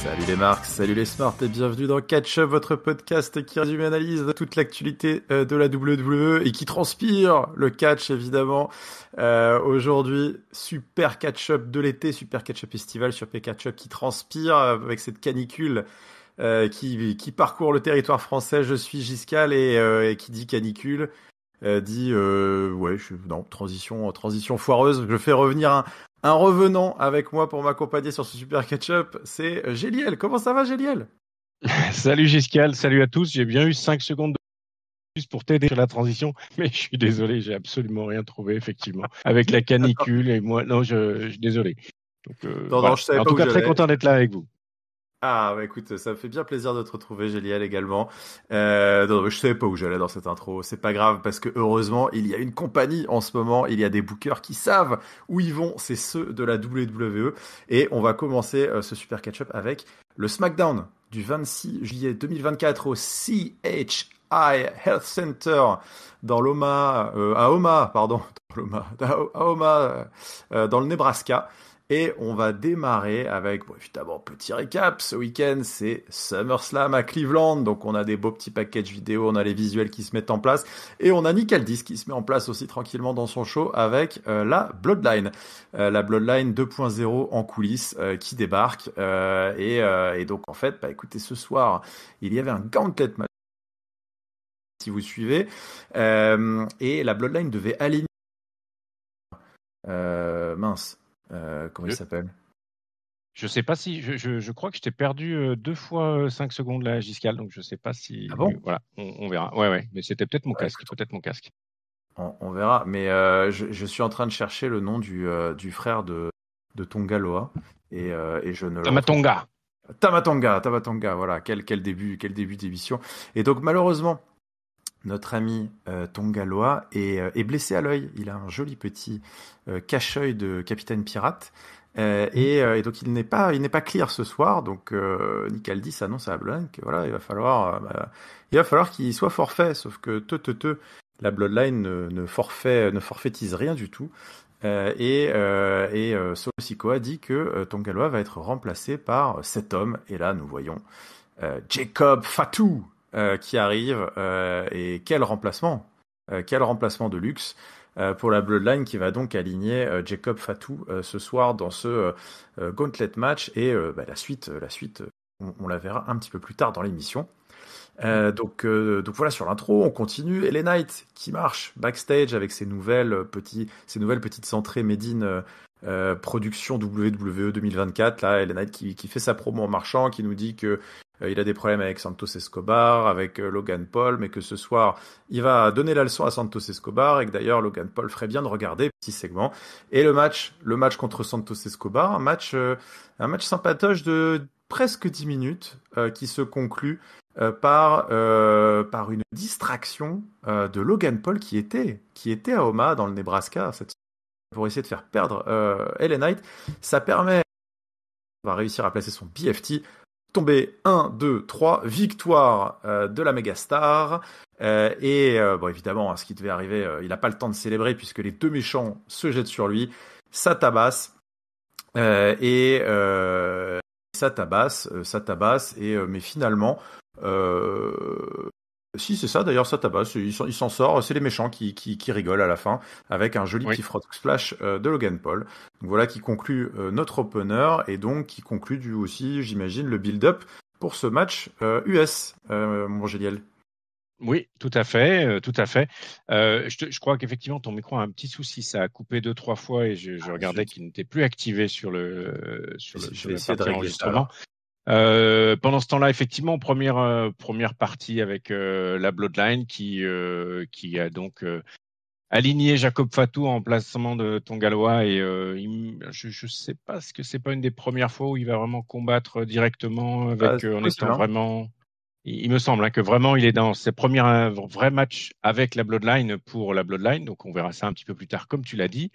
Salut les marques, salut les smarts et bienvenue dans Catch Up, votre podcast qui résume et analyse toute l'actualité de la WWE et qui transpire le catch évidemment. Aujourd'hui, super Catch Up de l'été, super Catch Up estival, super Catch Up qui transpire avec cette canicule qui parcourt le territoire français. Je suis Giscal et qui dit canicule dit transition foireuse. Je fais revenir un revenant avec moi pour m'accompagner sur ce super catch-up, c'est Géliel. Comment ça va, Géliel? Salut Giscal, salut à tous. J'ai bien eu 5 secondes de plus pour t'aider sur la transition, mais je suis désolé, j'ai absolument rien trouvé, effectivement. Avec la canicule et moi, non, je suis désolé. Donc, Non, je savais en pas tout où cas, très j'allais. content d'être là avec vous. Ah, bah écoute, ça me fait bien plaisir de te retrouver, Géliel, également. Je savais pas où j'allais dans cette intro. C'est pas grave, parce que heureusement, il y a une compagnie en ce moment. Il y a des bookers qui savent où ils vont. C'est ceux de la WWE. Et on va commencer ce super catch-up avec le SmackDown du 26 juillet 2024 au CHI Health Center dans à Omaha, pardon, à Omaha, dans le Nebraska. Et on va démarrer avec, évidemment, petit récap. Ce week-end, c'est SummerSlam à Cleveland. Donc, on a des beaux petits packages vidéo, on a les visuels qui se mettent en place. Et on a Nick Aldis qui se met en place aussi tranquillement dans son show avec la Bloodline. La Bloodline 2.0 en coulisses qui débarque. Et donc, en fait, écoutez, ce soir, il y avait un gauntlet match, si vous suivez. Et la Bloodline devait aligner... comment il s'appelle? Je sais pas si, je crois que je t'ai perdu 2 fois 5 secondes là, Giscal, donc je sais pas si, Ah bon? voilà, on verra. Ouais, mais c'était peut-être mon casque, Écoute, peut-être mon casque. on verra, mais je suis en train de chercher le nom du frère de Tongaloa et je ne le retrouve Tamatonga. pas. Tamatonga, voilà, quel début d'émission. Et donc malheureusement, notre ami Tongaloa est blessé à l'œil. Il a un joli petit cache-œil de capitaine pirate. Et donc il n'est pas clear ce soir. Donc Nick Aldis annonce à Bloodline que voilà, il va falloir qu'il soit forfait. Sauf que la Bloodline ne forfaitise rien du tout. Solo Sikoa dit que Tongaloa va être remplacé par cet homme. Et là, nous voyons Jacob Fatu qui arrive. Et quel remplacement de luxe pour la Bloodline qui va donc aligner Jacob Fatu ce soir dans ce gauntlet match. Et la suite, on la verra un petit peu plus tard dans l'émission. Donc voilà, sur l'intro, on continue. LA Knight qui marche backstage avec ses nouvelles petites entrées made in production WWE 2024. Là, LA Knight qui fait sa promo en marchant, qui nous dit que il a des problèmes avec Santos Escobar, avec Logan Paul, mais que ce soir, il va donner la leçon à Santos Escobar et que d'ailleurs, Logan Paul ferait bien de regarder, petit segment. Et le match contre Santos Escobar, un match sympatoche de presque 10 minutes qui se conclut par une distraction de Logan Paul qui était à Omaha dans le Nebraska pour essayer de faire perdre LA Knight. Ça permet, on va réussir à placer son BFT, tomber 1, 2, 3, victoire de la mégastar. Évidemment, ce qui devait arriver, il n'a pas le temps de célébrer puisque les deux méchants se jettent sur lui. Ça tabasse. Ça tabasse. Mais finalement, si c'est ça d'ailleurs, ça tabasse. Il s'en sort. C'est les méchants qui rigolent à la fin avec un joli petit frog splash de Logan Paul. Donc voilà qui conclut notre opener et donc qui conclut aussi, j'imagine, le build-up pour ce match US, mon Géliel. Oui, tout à fait, tout à fait. Je crois qu'effectivement ton micro a un petit souci, ça a coupé 2-3 fois et je regardais qu'il n'était plus activé sur Je vais la essayer de partie régler ça enregistrement. Pendant ce temps-là, effectivement, première partie avec la Bloodline qui a donc aligné Jacob Fatu en placement de Tongaloa et je sais pas ce que c'est pas une des premières fois où il va vraiment combattre directement avec C'est en possible, étant hein. vraiment. Il me semble que vraiment il est dans ses premiers vrais matchs avec la Bloodline pour la Bloodline, donc on verra ça un petit peu plus tard, comme tu l'as dit.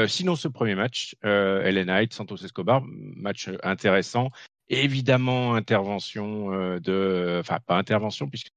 Sinon, ce premier match, LA Knight, Santos Escobar, match intéressant. Évidemment, intervention pas intervention, puisque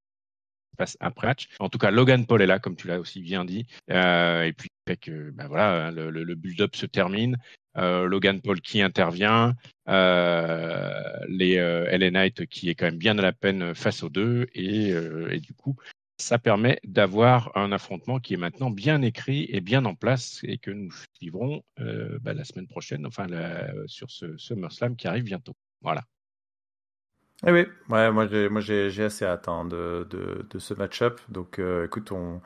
passe après match. En tout cas, Logan Paul est là, comme tu l'as aussi bien dit. Et puis, fait que, voilà, le build-up se termine. Logan Paul qui intervient, les LA Knight qui est quand même bien à la peine face aux deux, et du coup, ça permet d'avoir un affrontement qui est maintenant bien écrit et bien en place et que nous suivrons la semaine prochaine, sur ce SummerSlam qui arrive bientôt. Voilà. Eh oui, ouais, moi j'ai assez hâte hein, de ce match-up. Donc écoute, bon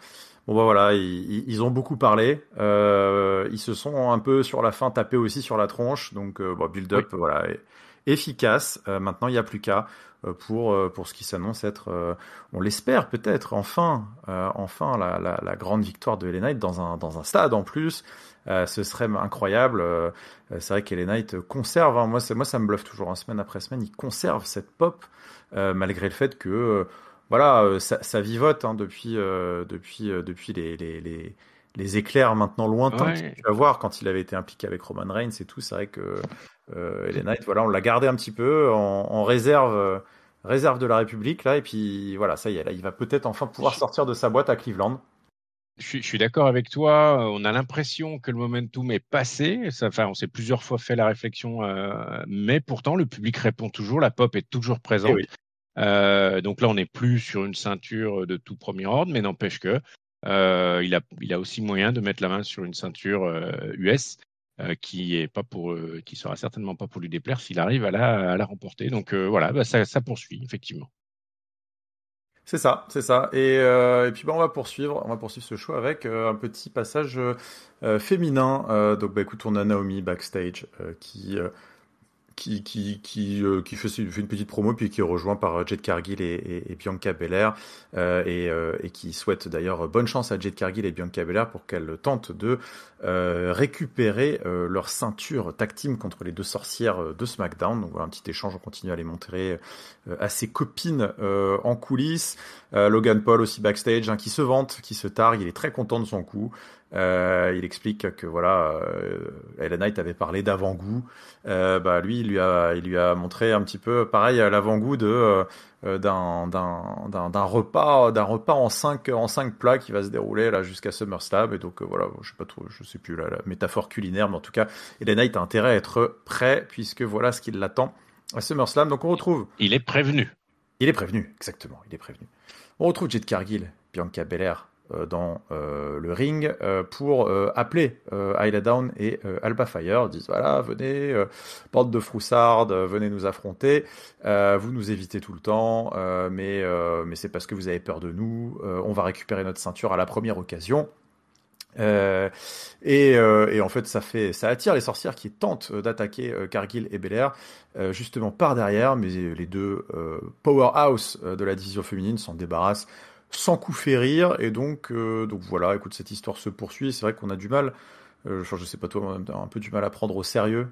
bah voilà, ils ont beaucoup parlé. Ils se sont un peu sur la fin tapés aussi sur la tronche. Donc bon, Oui. build-up voilà, efficace. Maintenant il n'y a plus qu'à pour ce qui s'annonce être, on l'espère peut-être enfin la grande victoire de LA Knight dans un stade en plus. Ce serait incroyable. C'est vrai qu'LA Knight conserve, hein, moi ça me bluffe toujours, hein, semaine après semaine, il conserve cette pop malgré le fait que ça vivote hein, depuis les éclairs maintenant lointains qu'il a Ouais. pu avoir quand il avait été impliqué avec Roman Reigns et tout. C'est vrai que LA Knight, voilà, on l'a gardé un petit peu en réserve, réserve de la République là, et puis voilà, ça y est, là, il va peut-être enfin pouvoir Je, sortir de sa boîte à Cleveland. je suis d'accord avec toi. On a l'impression que le momentum est passé. Enfin, on s'est plusieurs fois fait la réflexion, mais pourtant le public répond toujours. La pop est toujours Et présente. oui. Donc là, on n'est plus sur une ceinture de tout premier ordre, mais n'empêche que il a aussi moyen de mettre la main sur une ceinture US qui sera certainement pas pour lui déplaire s'il arrive à la remporter. Donc voilà, ça poursuit effectivement. C'est ça, c'est ça. Et puis bah, on va poursuivre ce show avec un petit passage féminin. Donc bah écoute, on a Naomi backstage qui fait une petite promo puis qui est rejoint par Jade Cargill et Bianca Belair et qui souhaite d'ailleurs bonne chance à Jade Cargill et Bianca Belair pour qu'elles tentent de récupérer leur ceinture tag team contre les deux sorcières de SmackDown. Donc voilà, un petit échange, on continue à les montrer à ses copines en coulisses. Logan Paul aussi backstage hein, qui se vante, qui se targue, il est très content de son coup. Il explique que voilà, LA Knight avait parlé d'avant-goût. Bah lui, il lui a montré un petit peu pareil l'avant-goût d'un repas en cinq plats qui va se dérouler là jusqu'à SummerSlam. Et donc voilà, je sais pas trop, je sais plus la métaphore culinaire, mais en tout cas, LA Knight a intérêt à être prêt puisque voilà ce qui l'attend à SummerSlam. Donc on retrouve. Il est prévenu. Il est prévenu, exactement, il est prévenu. On retrouve Jade Cargill, Bianca Belair dans le ring pour appeler Isla Dawn et Alba Fire. Ils disent voilà, venez, bande de froussardes, venez nous affronter. Vous nous évitez tout le temps, mais c'est parce que vous avez peur de nous. On va récupérer notre ceinture à la première occasion. Et en fait, ça attire les sorcières qui tentent d'attaquer Cargill et Belair justement par derrière, mais les deux powerhouse de la division féminine s'en débarrassent sans coup férir. Et donc voilà, écoute, cette histoire se poursuit. C'est vrai qu'on a du mal. Je sais pas toi, on a un peu du mal à prendre au sérieux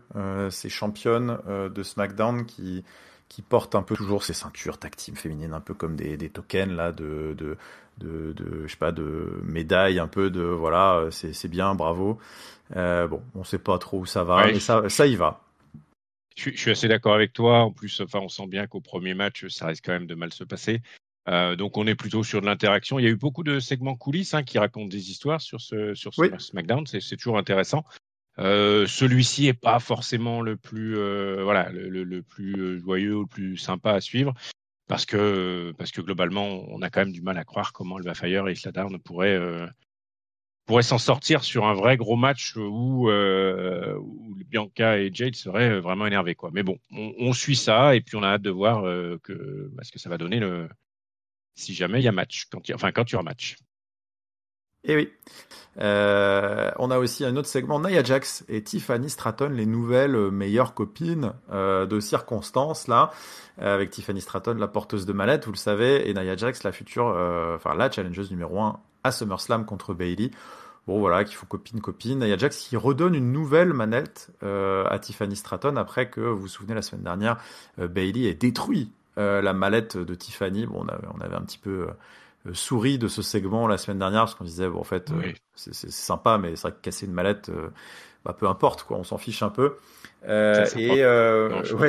ces championnes de SmackDown qui portent un peu toujours ces ceintures tag team féminines, un peu comme des tokens là je sais pas, de médailles, un peu de voilà, c'est bien, bravo. Bon, on sait pas trop où ça va, Ouais, mais ça y va. je suis assez d'accord avec toi. En plus, enfin, on sent bien qu'au premier match, ça risque quand même de mal se passer. Donc, on est plutôt sur de l'interaction. Il y a eu beaucoup de segments coulisses hein, qui racontent des histoires sur ce Oui, SmackDown. C'est toujours intéressant. Celui-ci est pas forcément le plus le plus joyeux ou le plus sympa à suivre parce que globalement on a quand même du mal à croire comment Alba Fire et Isla Dawn pourraient s'en sortir sur un vrai gros match où Bianca et Jade seraient vraiment énervés quoi. Mais bon, on suit ça et puis on a hâte de voir ce que ça va donner si jamais il y a match quand il y aura match. et oui. On a aussi un autre segment, Nia Jax et Tiffany Stratton, les nouvelles meilleures copines de circonstances là, avec Tiffany Stratton, la porteuse de mallette, vous le savez, et Nia Jax, la future, la challengeuse numéro 1 à SummerSlam contre Bayley. Bon voilà, qu'il faut copine. Nia Jax qui redonne une nouvelle manette à Tiffany Stratton après que, vous vous souvenez, la semaine dernière, Bayley ait détruit la mallette de Tiffany. Bon, on avait un petit peu souri de ce segment la semaine dernière parce qu'on disait bon en fait Oui. c'est sympa mais c'est vrai que casser une mallette peu importe quoi, on s'en fiche un peu. Ouais,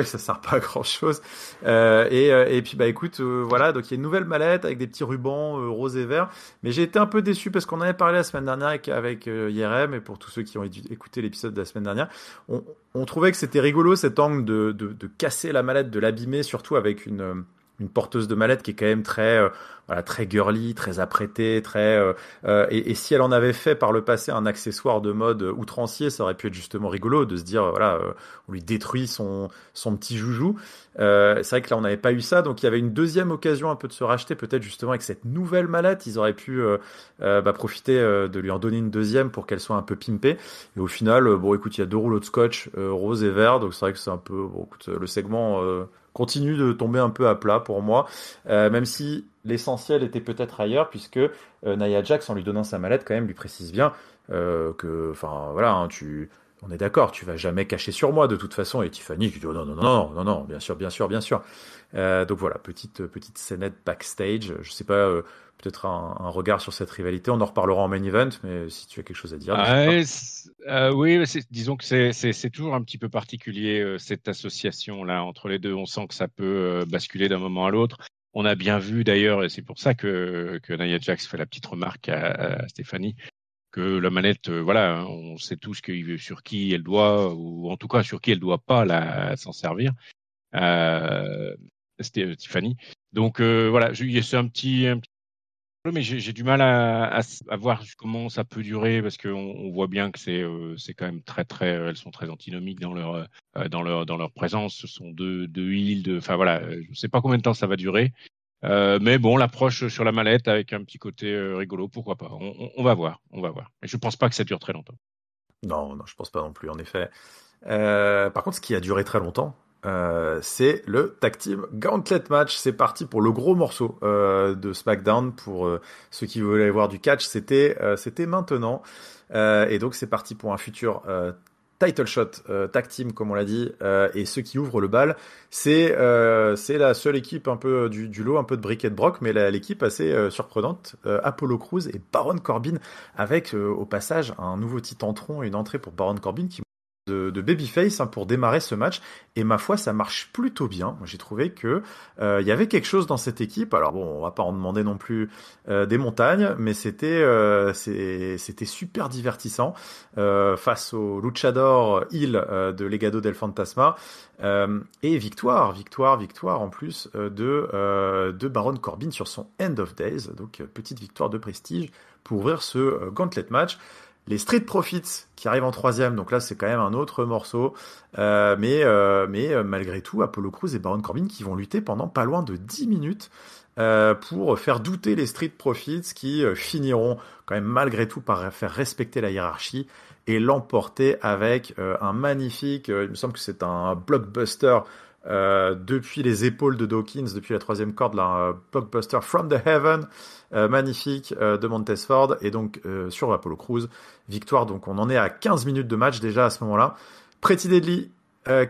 ça sert pas à grand chose. Et puis écoute, voilà, donc il y a une nouvelle mallette avec des petits rubans rose et vert. Mais j'ai été un peu déçu parce qu'on en avait parlé la semaine dernière avec IRM, et pour tous ceux qui ont écouté l'épisode de la semaine dernière, on trouvait que c'était rigolo cet angle de casser la mallette, de l'abîmer, surtout avec une porteuse de mallette qui est quand même très girly, très apprêtée, et si elle en avait fait par le passé un accessoire de mode outrancier, ça aurait pu être justement rigolo de se dire on lui détruit son petit joujou. C'est vrai que là on n'avait pas eu ça, donc il y avait une deuxième occasion un peu de se racheter, peut-être justement avec cette nouvelle mallette, ils auraient pu profiter de lui en donner une deuxième pour qu'elle soit un peu pimpée. Et au final, écoute, il y a 2 rouleaux de scotch rose et vert, donc c'est vrai que c'est un peu écoute, le segment continue de tomber un peu à plat pour moi, même si l'essentiel était peut-être ailleurs, puisque Nia Jax, en lui donnant sa mallette, quand même, lui précise bien que, enfin, voilà, hein, on est d'accord, tu vas jamais cacher sur moi de toute façon. Et Tiffany qui dit oh, non, non, non, non, non, bien sûr, bien sûr, bien sûr. Donc voilà, petite scénette backstage. Je sais pas, peut-être un regard sur cette rivalité. On en reparlera en main event, mais si tu as quelque chose à dire. Oui, disons que c'est toujours un petit peu particulier cette association là entre les deux. On sent que ça peut basculer d'un moment à l'autre. On a bien vu d'ailleurs, et c'est pour ça que Nia Jax fait la petite remarque à Stéphanie, que la manette, voilà, on sait tous sur qui elle doit, ou en tout cas sur qui elle doit pas s'en servir. C'était Tiffany. Donc voilà, c'est un petit mais j'ai du mal à voir comment ça peut durer parce qu'on voit bien que c'est quand même très elles sont très antinomiques dans leur présence. Ce sont deux heels, enfin voilà, je ne sais pas combien de temps ça va durer. Mais bon, l'approche sur la mallette avec un petit côté rigolo, pourquoi pas. On va voir, on va voir. Mais je pense pas que ça dure très longtemps. Non, je pense pas non plus, en effet. Par contre, ce qui a duré très longtemps, c'est le Tag Team Gauntlet Match. C'est parti pour le gros morceau de SmackDown. Pour ceux qui voulaient voir du catch, c'était maintenant. Et donc, c'est parti pour un futur title shot tag team, comme on l'a dit. Et ceux qui ouvrent le bal, c'est la seule équipe un peu du lot, un peu de brick et de broc, mais l'équipe assez surprenante. Apollo Crews et Baron Corbin, avec au passage un nouveau titre en tronc, une entrée pour Baron Corbin qui de babyface pour démarrer ce match, et ma foi ça marche plutôt bien. Moi j'ai trouvé que il y avait quelque chose dans cette équipe. Alors bon, on va pas en demander non plus des montagnes, mais c'était super divertissant face au luchador heel de Legado del Fantasma, et victoire en plus de Baron Corbin sur son End of Days, donc petite victoire de prestige pour ouvrir ce Gauntlet Match. Les Street Profits qui arrivent en 3e, donc là c'est quand même un autre morceau, mais malgré tout, Apollo Crews et Baron Corbin qui vont lutter pendant pas loin de 10 minutes pour faire douter les Street Profits, qui finiront quand même malgré tout par faire respecter la hiérarchie et l'emporter avec un magnifique, il me semble que c'est un blockbuster depuis les épaules de Dawkins, depuis la 3e corde, là, un blockbuster From the Heaven, magnifique de Montez-Ford, et donc sur Apollo Crews, victoire. Donc on en est à 15 minutes de match déjà à ce moment-là. Pretty Deadly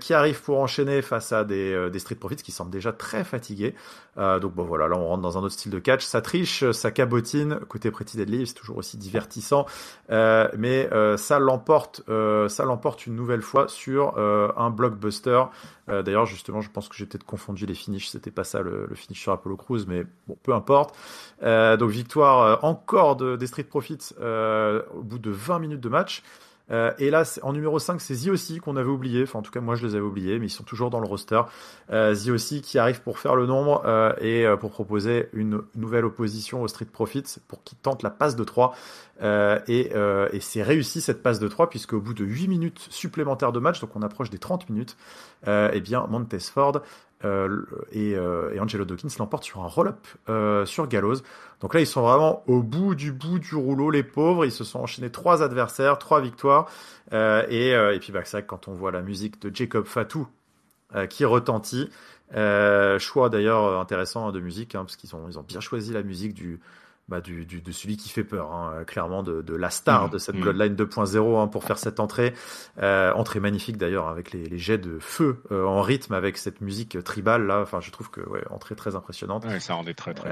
qui arrive pour enchaîner face à des Street Profits qui semblent déjà très fatigués. Donc bon voilà, là on rentre dans un autre style de catch. Ça triche, ça cabotine. Côté Pretty Deadly, c'est toujours aussi divertissant, mais ça l'emporte une nouvelle fois sur un blockbuster. D'ailleurs justement, je pense que j'ai peut-être confondu les finishes. C'était pas ça le finish sur Apollo Crews, mais bon, peu importe. Donc victoire encore des Street Profits au bout de 20 minutes de match. Et là, en numéro 5, c'est ZOC qu'on avait oublié. Enfin, en tout cas, moi, je les avais oubliés, mais ils sont toujours dans le roster. ZOC qui arrive pour faire le nombre et pour proposer une nouvelle opposition aux Street Profits pour qu'ils tentent la passe de 3. Et c'est réussi cette passe de 3, puisque au bout de 8 minutes supplémentaires de match, donc on approche des 30 minutes, eh bien, Montez-Ford et Angelo Dawkins l'emportent sur un roll-up sur Gallows. Donc là, ils sont vraiment au bout du rouleau, les pauvres. Ils se sont enchaînés 3 adversaires, 3 victoires. Et puis, c'est vrai que quand on voit la musique de Jacob Fatou qui retentit, choix d'ailleurs intéressant de musique, parce qu'ils ont bien choisi la musique de celui qui fait peur, hein, clairement de la star de cette Bloodline 2.0, hein, pour faire cette entrée magnifique d'ailleurs, avec les jets de feu en rythme, avec cette musique tribale là. Enfin, je trouve que entrée très impressionnante. Ouais, ça rendait très bien.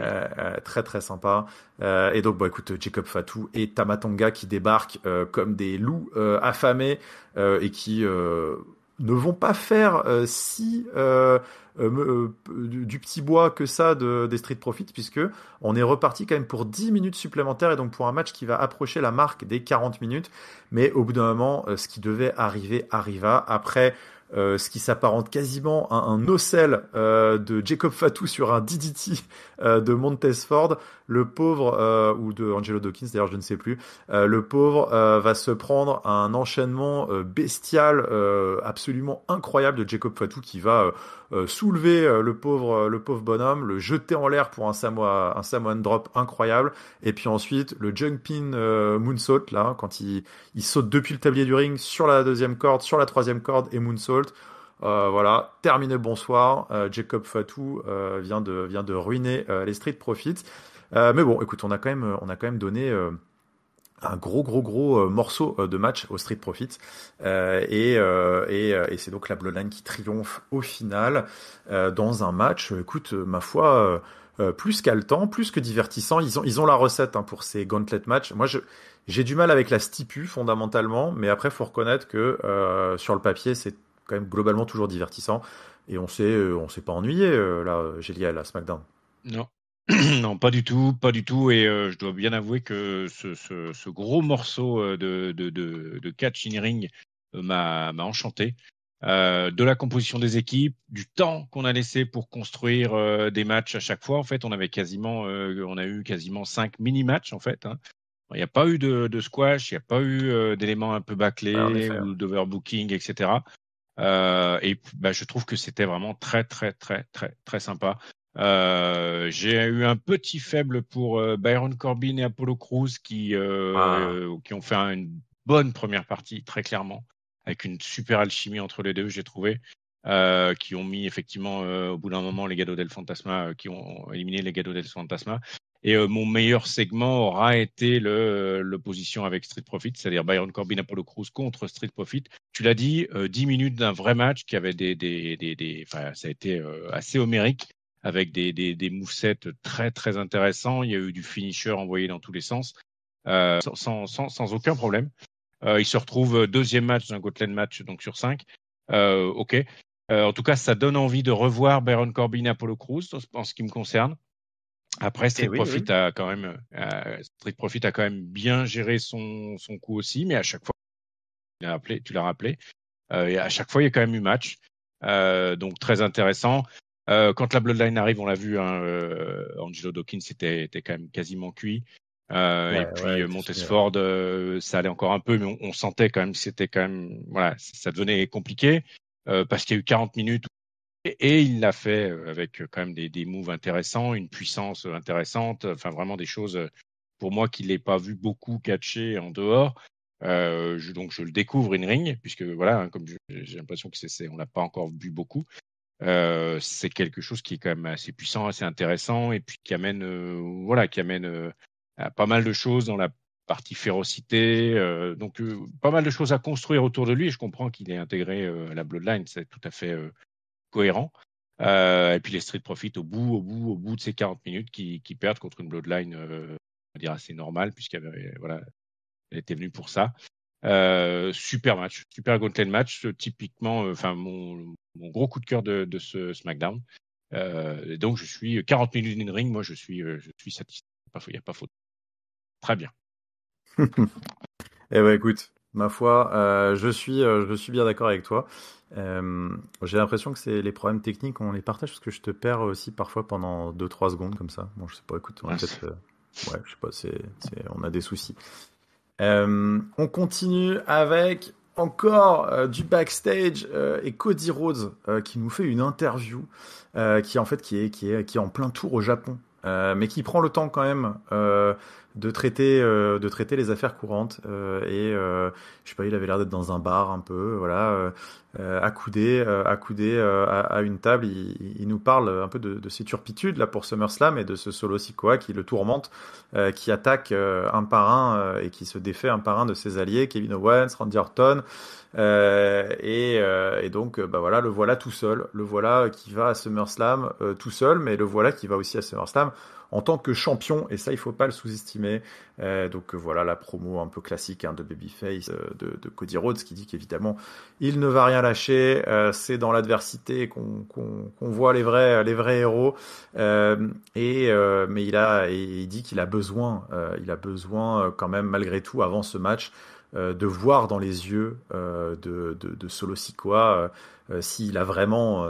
Très sympa. Et donc écoute, Jacob Fatu et Tama Tonga qui débarquent comme des loups affamés et qui ne vont pas faire du petit bois que ça des Street Profits, puisque on est reparti quand même pour 10 minutes supplémentaires, et donc pour un match qui va approcher la marque des 40 minutes. Mais au bout d'un moment, ce qui devait arriver arriva. Après ce qui s'apparente quasiment à un no-sell de Jacob Fatu sur un DDT de Montez Ford, le pauvre, ou de Angelo Dawkins d'ailleurs, je ne sais plus, le pauvre va se prendre un enchaînement bestial, absolument incroyable de Jacob Fatu, qui va soulever le pauvre bonhomme, le jeter en l'air pour un Samoan drop incroyable, et puis ensuite le jumping moonsault là, quand il saute depuis le tablier du ring sur la deuxième corde, sur la troisième corde, et moonsault. Voilà, terminé, bonsoir. Jacob Fatu vient de ruiner les Street Profits. Mais bon, écoute, on a quand même donné un gros morceau de match au Street Profits, et c'est donc la Bloodline qui triomphe au final dans un match, écoute, ma foi, plus qu'haletant, plus que divertissant. Ils ont la recette, hein, pour ces gauntlet matchs. Moi, j'ai du mal avec la stipu fondamentalement, mais après faut reconnaître que sur le papier c'est quand même globalement toujours divertissant, et on s'est pas ennuyé là, Géliel, à SmackDown. Non. Non, pas du tout. Et je dois bien avouer que ce gros morceau de catch in ring m'a enchanté. De la composition des équipes, du temps qu'on a laissé pour construire des matchs à chaque fois. En fait, on a eu quasiment 5 mini-matchs en fait, hein. Il n'y a pas eu de squash, il n'y a pas eu d'éléments un peu bâclés ou d'overbooking, etc. Je trouve que c'était vraiment très sympa. J'ai eu un petit faible pour Byron Corbin et Apollo Crews qui ont fait une bonne première partie, très clairement, avec une super alchimie entre les deux, j'ai trouvé, qui ont mis effectivement au bout d'un moment les Legado del Fantasma, qui ont éliminé les Legado del Fantasma. Et mon meilleur segment aura été l'opposition avec Street Profits, c'est-à-dire Byron Corbin, Apollo Crews contre Street Profits. Tu l'as dit, 10 minutes d'un vrai match qui avait ça a été assez homérique, avec des movesets très intéressants. Il y a eu du finisher envoyé dans tous les sens, sans aucun problème. Il se retrouve deuxième match d'un Gauntlet match, donc sur 5. Ok. En tout cas, ça donne envie de revoir Baron Corbin et Apollo Crews en ce qui me concerne. Après, Street Profit a quand même bien géré son coup aussi, mais à chaque fois, tu l'as rappelé, et à chaque fois, il y a quand même eu match. Donc très intéressant. Quand la Bloodline arrive, on l'a vu, hein, Angelo Dawkins était quand même quasiment cuit. Et puis Montez Ford, ça allait encore un peu, mais on sentait quand même que c'était quand même, voilà, ça devenait compliqué, parce qu'il y a eu 40 minutes, et il l'a fait avec quand même des moves intéressants, une puissance intéressante, enfin vraiment des choses, pour moi qui l'ai pas vu beaucoup catcher en dehors. Donc je le découvre in ring, puisque voilà, hein, comme j'ai l'impression que on l'a pas encore vu beaucoup. C'est quelque chose qui est quand même assez puissant, assez intéressant, et puis qui amène à pas mal de choses dans la partie férocité, donc pas mal de choses à construire autour de lui, et je comprends qu'il ait intégré à la Bloodline, c'est tout à fait cohérent. Et puis les Street Profits au bout de ces 40 minutes qui perdent contre une Bloodline, on va dire assez normale, puisqu'elle était venue pour ça. Super match, super Gauntlet match, typiquement, mon gros coup de cœur de ce SmackDown. Donc je suis 40 minutes in ring, moi je suis satisfait, il n'y a pas faute. Très bien. Eh ben écoute, ma foi, je suis bien d'accord avec toi. J'ai l'impression que c'est les problèmes techniques, on les partage, parce que je te perds aussi parfois pendant 2-3 secondes comme ça. Bon, je sais pas, écoute, on a peut-être, ouais, je sais pas, on a des soucis. On continue avec encore du backstage, et Cody Rhodes qui nous fait une interview qui est en plein tour au Japon, mais qui prend le temps quand même de traiter les affaires courantes. Je sais pas, il avait l'air d'être dans un bar un peu, voilà, accoudé à une table. Il nous parle un peu de ses turpitudes là pour SummerSlam et de ce Solo Sikoa qui le tourmente, qui attaque un par un et qui se défait un par un de ses alliés, Kevin Owens, Randy Orton. Et donc, bah voilà, le voilà tout seul. Le voilà qui va à SummerSlam tout seul, mais le voilà qui va aussi à SummerSlam en tant que champion, et ça, il faut pas le sous-estimer. Donc voilà la promo un peu classique de Babyface de Cody Rhodes qui dit qu'évidemment, il ne va rien lâcher. C'est dans l'adversité qu'on voit les vrais héros. Mais il dit qu'il a besoin quand même, malgré tout, avant ce match, de voir dans les yeux de Solo Sikoa s'il a vraiment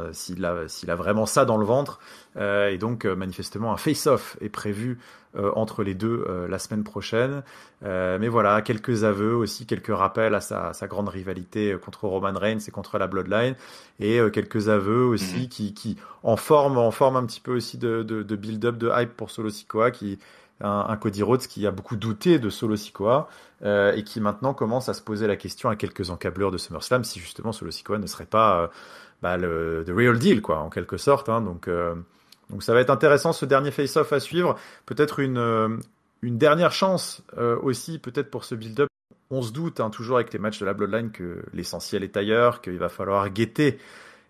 ça dans le ventre. Et donc manifestement un face-off est prévu entre les deux la semaine prochaine. Mais voilà, quelques aveux aussi, quelques rappels à sa grande rivalité contre Roman Reigns et contre la Bloodline, et quelques aveux aussi qui en forment un petit peu aussi de build-up, de hype pour Solo Sikoa, un Cody Rhodes qui a beaucoup douté de Solo Sikoa et qui maintenant commence à se poser la question à quelques encablures de SummerSlam si justement Solo Sikoa ne serait pas the real deal, quoi, en quelque sorte. Donc ça va être intéressant, ce dernier face-off à suivre. Peut-être une dernière chance aussi, peut-être pour ce build-up. On se doute toujours avec les matchs de la Bloodline que l'essentiel est ailleurs, qu'il va falloir guetter.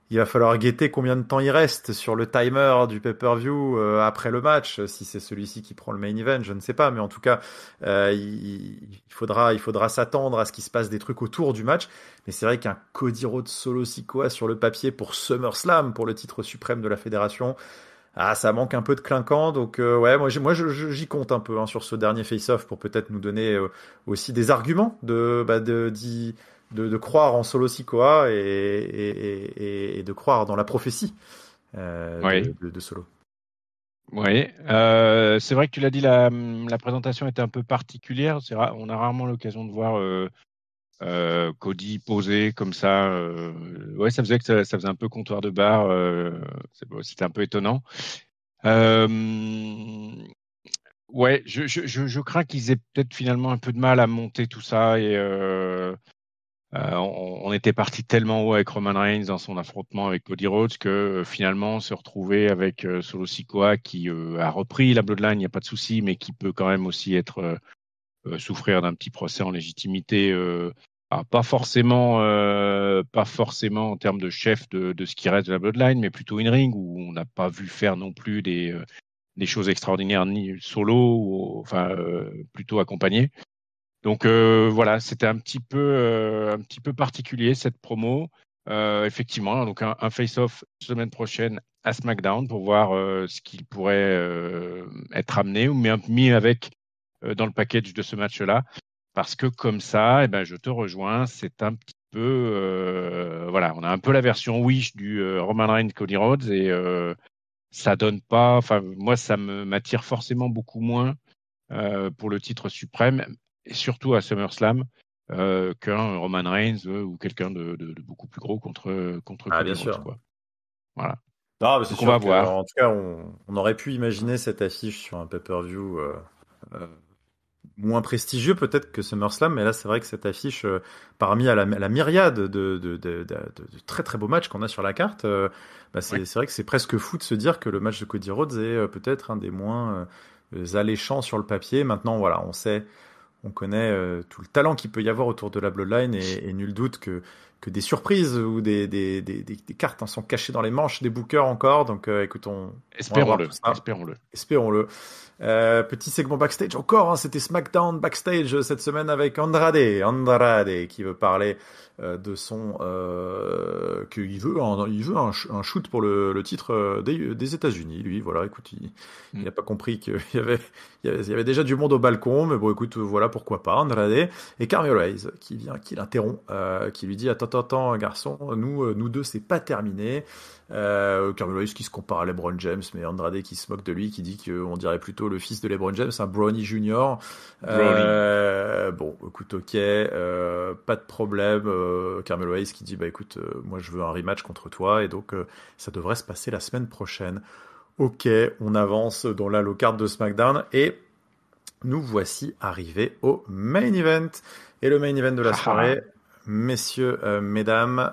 Il va falloir guetter combien de temps il reste sur le timer du pay-per-view après le match, si c'est celui-ci qui prend le main event, je ne sais pas, mais en tout cas, il faudra s'attendre à ce qu'il se passe des trucs autour du match. Mais c'est vrai qu'un Cody Rhodes Solo Sikoa sur le papier pour SummerSlam, pour le titre suprême de la fédération, ça manque un peu de clinquant. Donc ouais, moi j'y compte un peu sur ce dernier face-off pour peut-être nous donner aussi des arguments de croire en Solo Sikoa et de croire dans la prophétie de Solo. Oui, c'est vrai que tu l'as dit, la présentation était un peu particulière. On a rarement l'occasion de voir Cody posé comme ça. Ouais, ça faisait ça faisait un peu comptoir de bar. C'était un peu étonnant. Ouais, je crains qu'ils aient peut-être finalement un peu de mal à monter tout ça, et on était parti tellement haut avec Roman Reigns dans son affrontement avec Cody Rhodes que finalement se retrouver avec Solo Sikoa qui a repris la Bloodline, il n'y a pas de souci, mais qui peut quand même aussi être souffrir d'un petit procès en légitimité. Pas forcément en termes de chef de ce qui reste de la Bloodline, mais plutôt in ring où on n'a pas vu faire non plus des choses extraordinaires ni solo, plutôt accompagné. Donc voilà, c'était un petit peu particulier cette promo. Effectivement, donc un face-off semaine prochaine à SmackDown pour voir ce qu'il pourrait être amené ou mis avec dans le package de ce match-là. Parce que comme ça, je te rejoins, c'est un petit peu voilà, on a un peu la version Wish du Roman Reigns Cody Rhodes, et ça donne pas. Enfin, moi, ça m'attire forcément beaucoup moins pour le titre suprême, et surtout à SummerSlam, qu'un Roman Reigns ou quelqu'un de beaucoup plus gros contre Cody bien Rhodes, sûr. quoi. Voilà. Non, mais c'est donc sûr on va voir. En tout cas, on aurait pu imaginer cette affiche sur un pay-per-view moins prestigieux peut-être que SummerSlam, mais là c'est vrai que cette affiche, parmi à la myriade de très très beaux matchs qu'on a sur la carte, c'est vrai que c'est presque fou de se dire que le match de Cody Rhodes est peut-être un des moins alléchants sur le papier. Maintenant voilà, on connaît tout le talent qu'il peut y avoir autour de la Bloodline, et nul doute que des surprises ou des cartes sont cachées dans les manches des bookers encore. Donc écoute, espérons-le. Espérons-le. Petit segment backstage encore, c'était SmackDown backstage cette semaine avec Andrade qui veut parler de son qu'il veut un shoot pour le titre des États-Unis. Lui, voilà, écoute, il n'a pas compris qu'il y avait déjà du monde au balcon, mais bon, écoute, voilà, pourquoi pas, Andrade. Et Carmelo Hayes qui l'interrompt, qui lui dit attends garçon, nous deux c'est pas terminé. Carmelo Hayes qui se compare à LeBron James, mais Andrade qui se moque de lui, qui dit qu'on dirait plutôt le fils de LeBron James, un Bronny Junior. Bon, écoute, ok, pas de problème. Carmelo Hayes qui dit écoute, moi je veux un rematch contre toi, et donc ça devrait se passer la semaine prochaine. Ok, on avance dans la low card de SmackDown, et nous voici arrivés au main event. Et le main event de la soirée, messieurs, mesdames,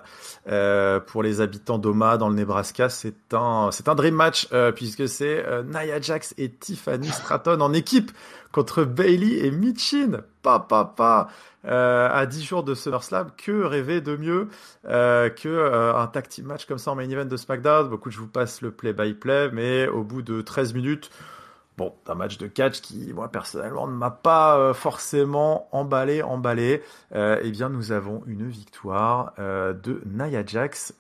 pour les habitants d'Omaha dans le Nebraska, c'est un dream match puisque c'est Nia Jax et Tiffany Stratton en équipe contre Bayley et Michin. À 10 jours de SummerSlam, que rêver de mieux que un tag team match comme ça en main event de SmackDown. Beaucoup, je vous passe le play-by-play, mais au bout de 13 minutes, bon, un match de catch qui, moi, personnellement, ne m'a pas forcément emballé. Eh bien, nous avons une victoire de Nia Jax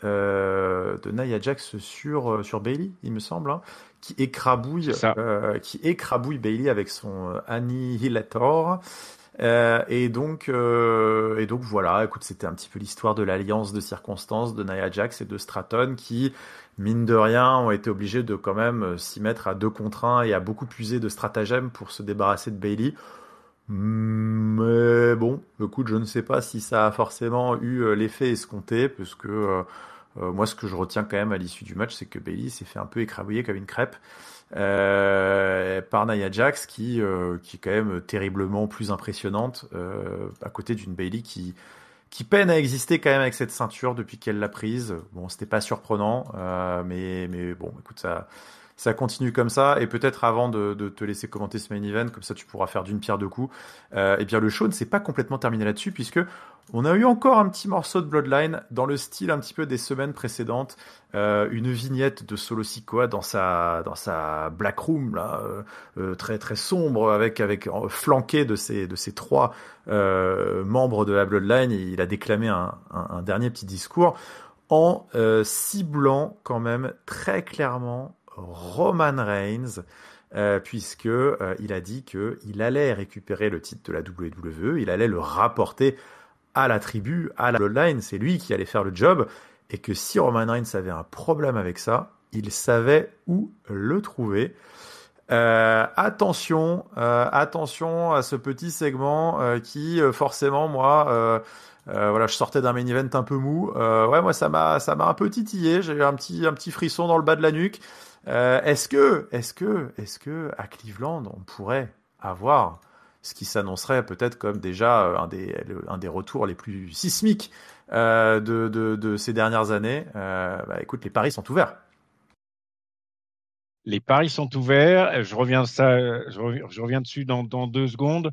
sur Bayley, il me semble, hein, qui écrabouille Bayley avec son Annihilator. Et donc voilà, écoute, c'était un petit peu l'histoire de l'alliance de circonstances de Nia Jax et de Stratton qui, mine de rien, ont été obligés de quand même s'y mettre à 2 contre 1 et à beaucoup puiser de stratagèmes pour se débarrasser de Bayley. Mais bon, écoute, je ne sais pas si ça a forcément eu l'effet escompté, parce que moi, ce que je retiens quand même à l'issue du match, c'est que Bayley s'est fait un peu écrabouiller comme une crêpe par Nia Jax, qui est quand même terriblement plus impressionnante, à côté d'une Bayley qui peine à exister quand même avec cette ceinture depuis qu'elle l'a prise. Bon, c'était pas surprenant, mais bon, écoute, ça continue comme ça. Et peut-être avant de te laisser commenter ce main event, comme ça tu pourras faire d'une pierre deux coups, eh bien le show ne s'est pas complètement terminé là-dessus, puisque on a eu encore un petit morceau de Bloodline dans le style un petit peu des semaines précédentes, une vignette de Solo Sikoa dans sa Black Room là, très très sombre, avec flanqué de ces 3 membres de la Bloodline. Il a déclamé un dernier petit discours en ciblant quand même très clairement Roman Reigns, puisque il a dit que il allait récupérer le titre de la WWE, il allait le rapporter à la tribu, à la Bloodline, c'est lui qui allait faire le job, et que si Roman Reigns avait un problème avec ça, il savait où le trouver. Attention à ce petit segment qui forcément moi voilà, je sortais d'un main event un peu mou. Ouais, moi ça m'a un peu titillé. J'ai eu un petit frisson dans le bas de la nuque. Est-ce que à Cleveland on pourrait avoir ce qui s'annoncerait peut-être comme déjà un des retours les plus sismiques de ces dernières années? Bah, écoute, les paris sont ouverts. Les paris sont ouverts. Je reviens dessus dans 2 secondes.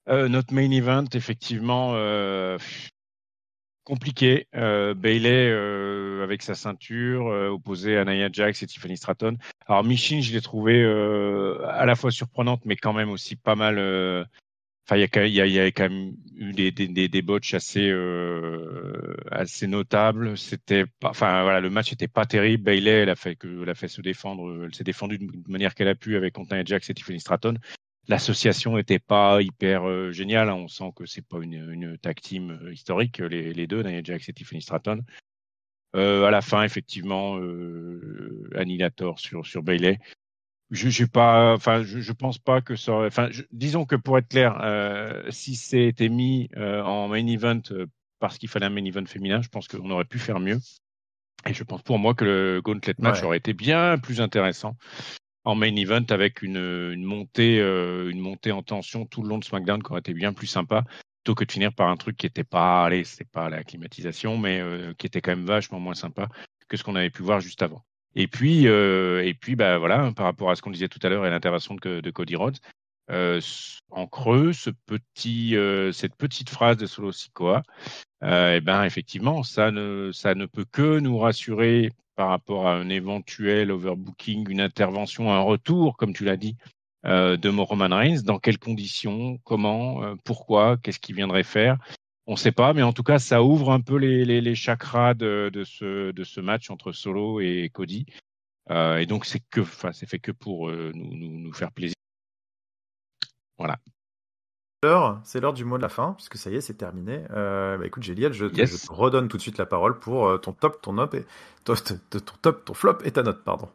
Notre main event, effectivement, compliqué. Bayley avec sa ceinture, opposé à Nia Jax et Tiffany Stratton. Alors Michin, je l'ai trouvé à la fois surprenante, mais quand même aussi pas mal. Enfin, il y a quand même eu des botches assez notables. Enfin voilà, le match était pas terrible. Bayley, elle a fait se défendre. Elle s'est défendue de manière qu'elle a pu avec contre Nia Jax et Tiffany Stratton. L'association n'était pas hyper géniale, hein. On sent que c'est pas une tag team historique, les deux, Nia Jax et Tiffany Stratton. À la fin, effectivement, Annihilator sur Bayley. Je pense pas que ça aurait. Disons que pour être clair, si c'était mis en main event parce qu'il fallait un main event féminin, je pense qu'on aurait pu faire mieux. Et je pense pour moi que le Gauntlet match aurait été bien plus intéressant en main event avec une montée en tension tout le long de SmackDown qui aurait été bien plus sympa, plutôt que de finir par un truc qui était pas, allez, c'est pas la climatisation, mais qui était quand même vachement moins sympa que ce qu'on avait pu voir juste avant. Et puis, bah voilà, hein, par rapport à ce qu'on disait tout à l'heure et l'intervention de Cody Rhodes, en creux, cette petite phrase de Solo Sikoa, eh ben effectivement, ça ne peut que nous rassurer par rapport à un éventuel overbooking, une intervention, un retour, comme tu l'as dit, de Roman Reigns. Dans quelles conditions, comment, pourquoi, qu'est-ce qu'il viendrait faire? On ne sait pas, mais en tout cas, ça ouvre un peu les chakras de ce match entre Solo et Cody. Et donc, c'est fait que pour nous faire plaisir. Voilà. C'est l'heure du mot de la fin, puisque ça y est, c'est terminé. Bah, écoute, Géliel, je te Yes. redonne tout de suite la parole pour ton top, ton flop et ta note, pardon.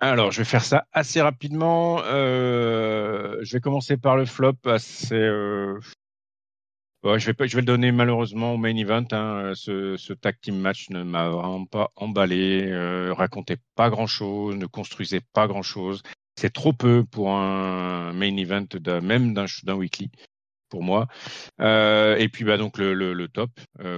Alors, je vais faire ça assez rapidement. Je vais commencer par le flop. Je vais le donner malheureusement au main event, hein. Ce tag team match ne m'a vraiment pas emballé. Racontait pas grand-chose, ne construisait pas grand-chose. C'est trop peu pour un main event même d'un weekly pour moi. Et puis donc le top,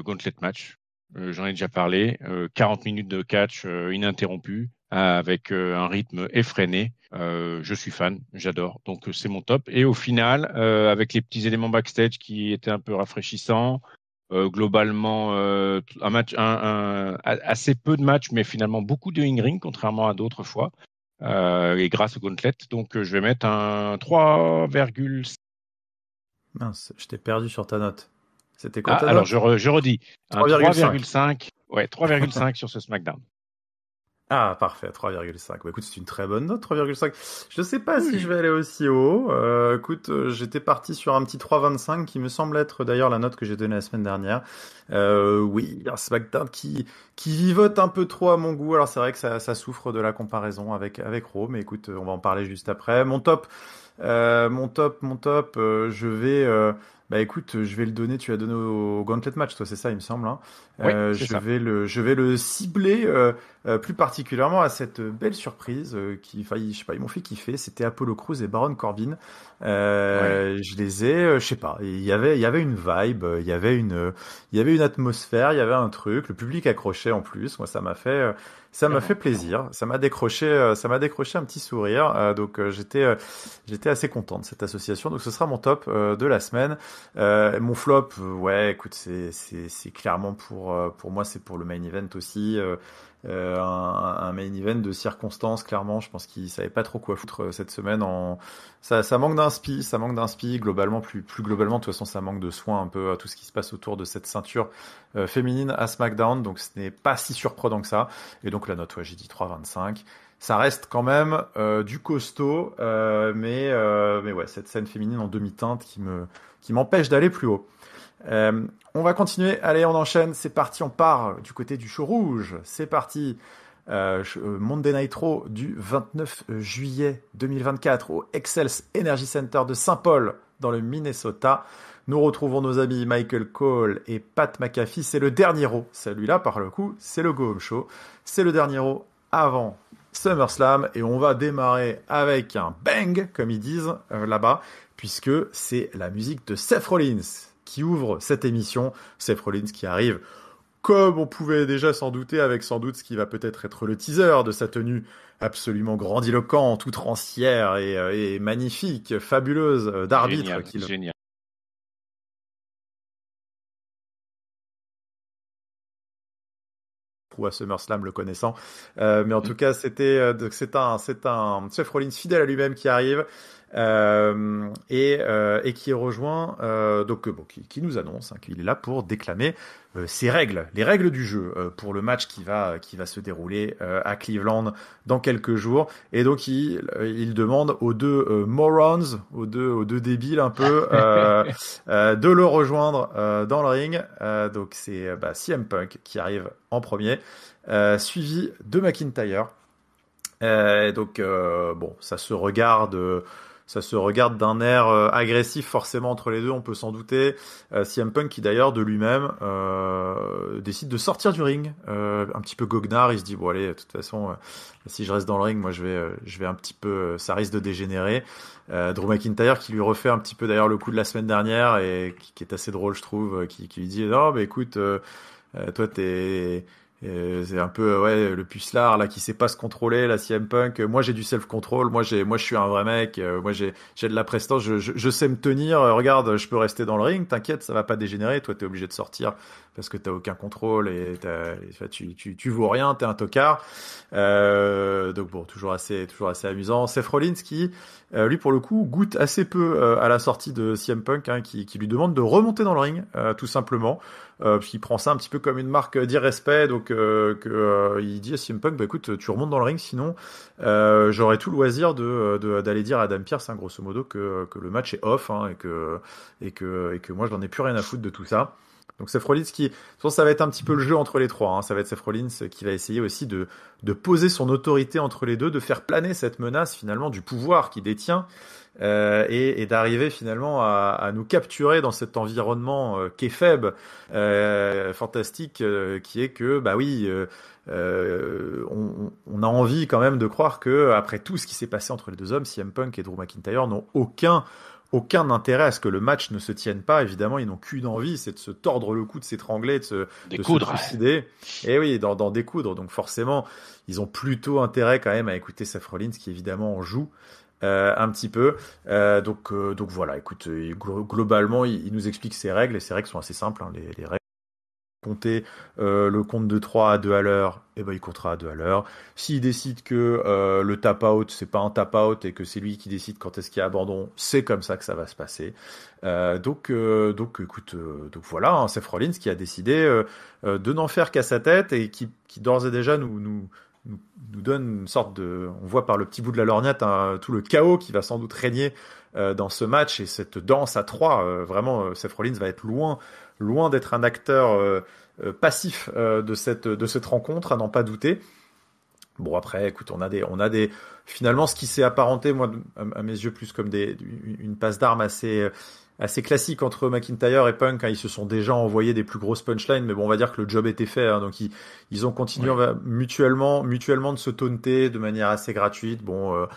Gauntlet match. J'en ai déjà parlé. 40 minutes de catch ininterrompu avec un rythme effréné. Je suis fan, j'adore. Donc c'est mon top. Et au final, avec les petits éléments backstage qui étaient un peu rafraîchissants, globalement un match, assez peu de matchs, mais finalement beaucoup de in-ring contrairement à d'autres fois. Et grâce au Gauntlet, donc je vais mettre un 3,5. Mince, je t'ai perdu sur ta note. C'était quoi Ah, ta alors note? je redis, un 3,5. 3,5. Ouais, 3,5 sur ce SmackDown. Ah, parfait, 3,5. Bah, écoute, c'est une très bonne note, 3,5. Je sais pas si je Oui. vais aller aussi haut. Écoute, j'étais parti sur un petit 3,25 qui me semble être d'ailleurs la note que j'ai donnée la semaine dernière. Oui, un SmackDown qui vivote un peu trop à mon goût. Alors c'est vrai que ça souffre de la comparaison avec Raw, mais écoute, on va en parler juste après. Mon top, je vais... bah écoute, je vais le donner, tu l'as donné au Gauntlet Match, toi, c'est ça, il me semble, hein. Ouais, c'est Je ça. vais le cibler plus particulièrement à cette belle surprise enfin, je sais pas, ils m'ont fait kiffer. C'était Apollo Crews et Baron Corbin. Ouais, Je les ai, je sais pas, il y avait une vibe, il y avait une atmosphère, il y avait un truc. Le public accrochait en plus. Moi, ça m'a fait clairement, clairement. plaisir. Ça m'a décroché un petit sourire. Donc j'étais assez content de cette association. Donc ce sera mon top de la semaine. Mon flop, ouais, écoute, c'est clairement pour moi, c'est pour le main event aussi. Un main event de circonstances, clairement. Je pense qu'il savait pas trop quoi foutre cette semaine. Ça manque d'inspi. Globalement, plus globalement, de toute façon, ça manque de soin un peu à tout ce qui se passe autour de cette ceinture féminine à SmackDown. Donc, ce n'est pas si surprenant que ça. Et donc, la note, ouais, j'ai dit 3,25. Ça reste quand même du costaud, mais ouais, cette scène féminine en demi-teinte qui m'empêche d'aller plus haut. On va continuer. Allez, on enchaîne. C'est parti. On part du côté du show rouge. C'est parti. Monday Night Raw du 29 juillet 2024 au Excel Energy Center de Saint-Paul dans le Minnesota. Nous retrouvons nos amis Michael Cole et Pat McAfee. C'est le dernier Raw. Celui-là, par le coup, c'est le Go Home Show. C'est le dernier Raw avant SummerSlam et on va démarrer avec un bang, comme ils disent là-bas, puisque c'est la musique de Seth Rollins qui ouvre cette émission. Seth Rollins qui arrive, comme on pouvait déjà s'en douter, avec sans doute ce qui va peut-être être le teaser de sa tenue absolument grandiloquente, outrancière et magnifique, fabuleuse d'arbitre Génial, qu'il génial. trouve à SummerSlam le connaissant. Mais en tout cas, c'est un Seth Rollins fidèle à lui-même qui arrive. Et qui rejoint qui nous annonce qu'il est là pour déclamer ses règles, les règles du jeu pour le match qui va se dérouler à Cleveland dans quelques jours. Et donc il demande aux deux morons, aux deux débiles un peu, de le rejoindre dans le ring. Donc c'est CM Punk qui arrive en premier, suivi de McIntyre. Donc bon, ça se regarde d'un air agressif forcément entre les deux, on peut s'en douter. CM Punk qui d'ailleurs de lui-même décide de sortir du ring, un petit peu goguenard. Il se dit bon allez, de toute façon, si je reste dans le ring, moi je vais un petit peu, ça risque de dégénérer. Drew McIntyre qui lui refait un petit peu d'ailleurs le coup de la semaine dernière et qui est assez drôle je trouve, qui lui dit non mais écoute, toi c'est un peu ouais le pucelard là qui sait pas se contrôler, la CM Punk. Moi j'ai du self control, moi je suis un vrai mec, moi j'ai de la prestance, je sais me tenir. Regarde, je peux rester dans le ring, t'inquiète, ça va pas dégénérer. Toi t'es obligé de sortir parce que t'as aucun contrôle et tu vaux rien, t'es un tocard. Donc bon, toujours assez amusant. Seth Rollins qui lui pour le coup goûte assez peu à la sortie de CM Punk, hein, qui lui demande de remonter dans le ring tout simplement. Parce qu'il prend ça un petit peu comme une marque d'irrespect, donc il dit à CM Punk, bah écoute, tu remontes dans le ring, sinon j'aurais tout le loisir d'aller dire à Adam Pearce, hein, grosso modo, que le match est off, hein, et que moi je n'en ai plus rien à foutre de tout ça. Donc Seth Rollins je pense que ça va être un petit peu le jeu entre les trois. Hein. Ça va être Seth Rollins qui va essayer aussi de poser son autorité entre les deux, de faire planer cette menace finalement du pouvoir qu'il détient et d'arriver finalement à nous capturer dans cet environnement kayfabe fantastique qui est que bah oui on a envie quand même de croire que après tout ce qui s'est passé entre les deux hommes, CM Punk et Drew McIntyre n'ont aucun intérêt à ce que le match ne se tienne pas. Évidemment, ils n'ont qu'une envie, c'est de se tordre le cou, de s'étrangler, de se suicider. Et oui, d'en découdre. Donc forcément, ils ont plutôt intérêt quand même à écouter Seth Rollins, qui évidemment en joue un petit peu. Donc voilà, écoute, globalement, il nous explique ses règles, et ses règles sont assez simples. Hein, les règles. Compter le compte de 3 à 2 à l'heure, et ben il comptera à 2 à l'heure. S'il décide que le tap out, c'est pas un tap out et que c'est lui qui décide quand est-ce qu'il y a abandon, c'est comme ça que ça va se passer. Donc écoute, donc voilà, hein, Seth Rollins qui a décidé de n'en faire qu'à sa tête et qui d'ores et déjà nous donne une sorte de, on voit par le petit bout de la lorgnette tout le chaos qui va sans doute régner dans ce match et cette danse à trois. Vraiment, Seth Rollins va être loin d'être un acteur passif de cette rencontre, à n'en pas douter. Bon après, écoute, on a des finalement ce qui s'est apparenté moi à mes yeux plus comme une passe d'armes assez classique entre McIntyre et Punk. Hein, ils se sont déjà envoyés des plus grosses punchlines, mais bon, on va dire que le job était fait. Hein, donc ils ont continué mutuellement de se taunter de manière assez gratuite. Bon,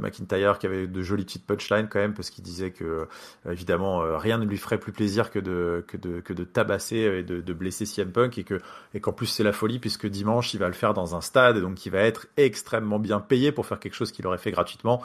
McIntyre qui avait de jolies petites punchlines quand même, parce qu'il disait que évidemment rien ne lui ferait plus plaisir que de tabasser et de blesser CM Punk, et qu'en plus c'est la folie puisque dimanche il va le faire dans un stade, et donc il va être extrêmement bien payé pour faire quelque chose qu'il aurait fait gratuitement.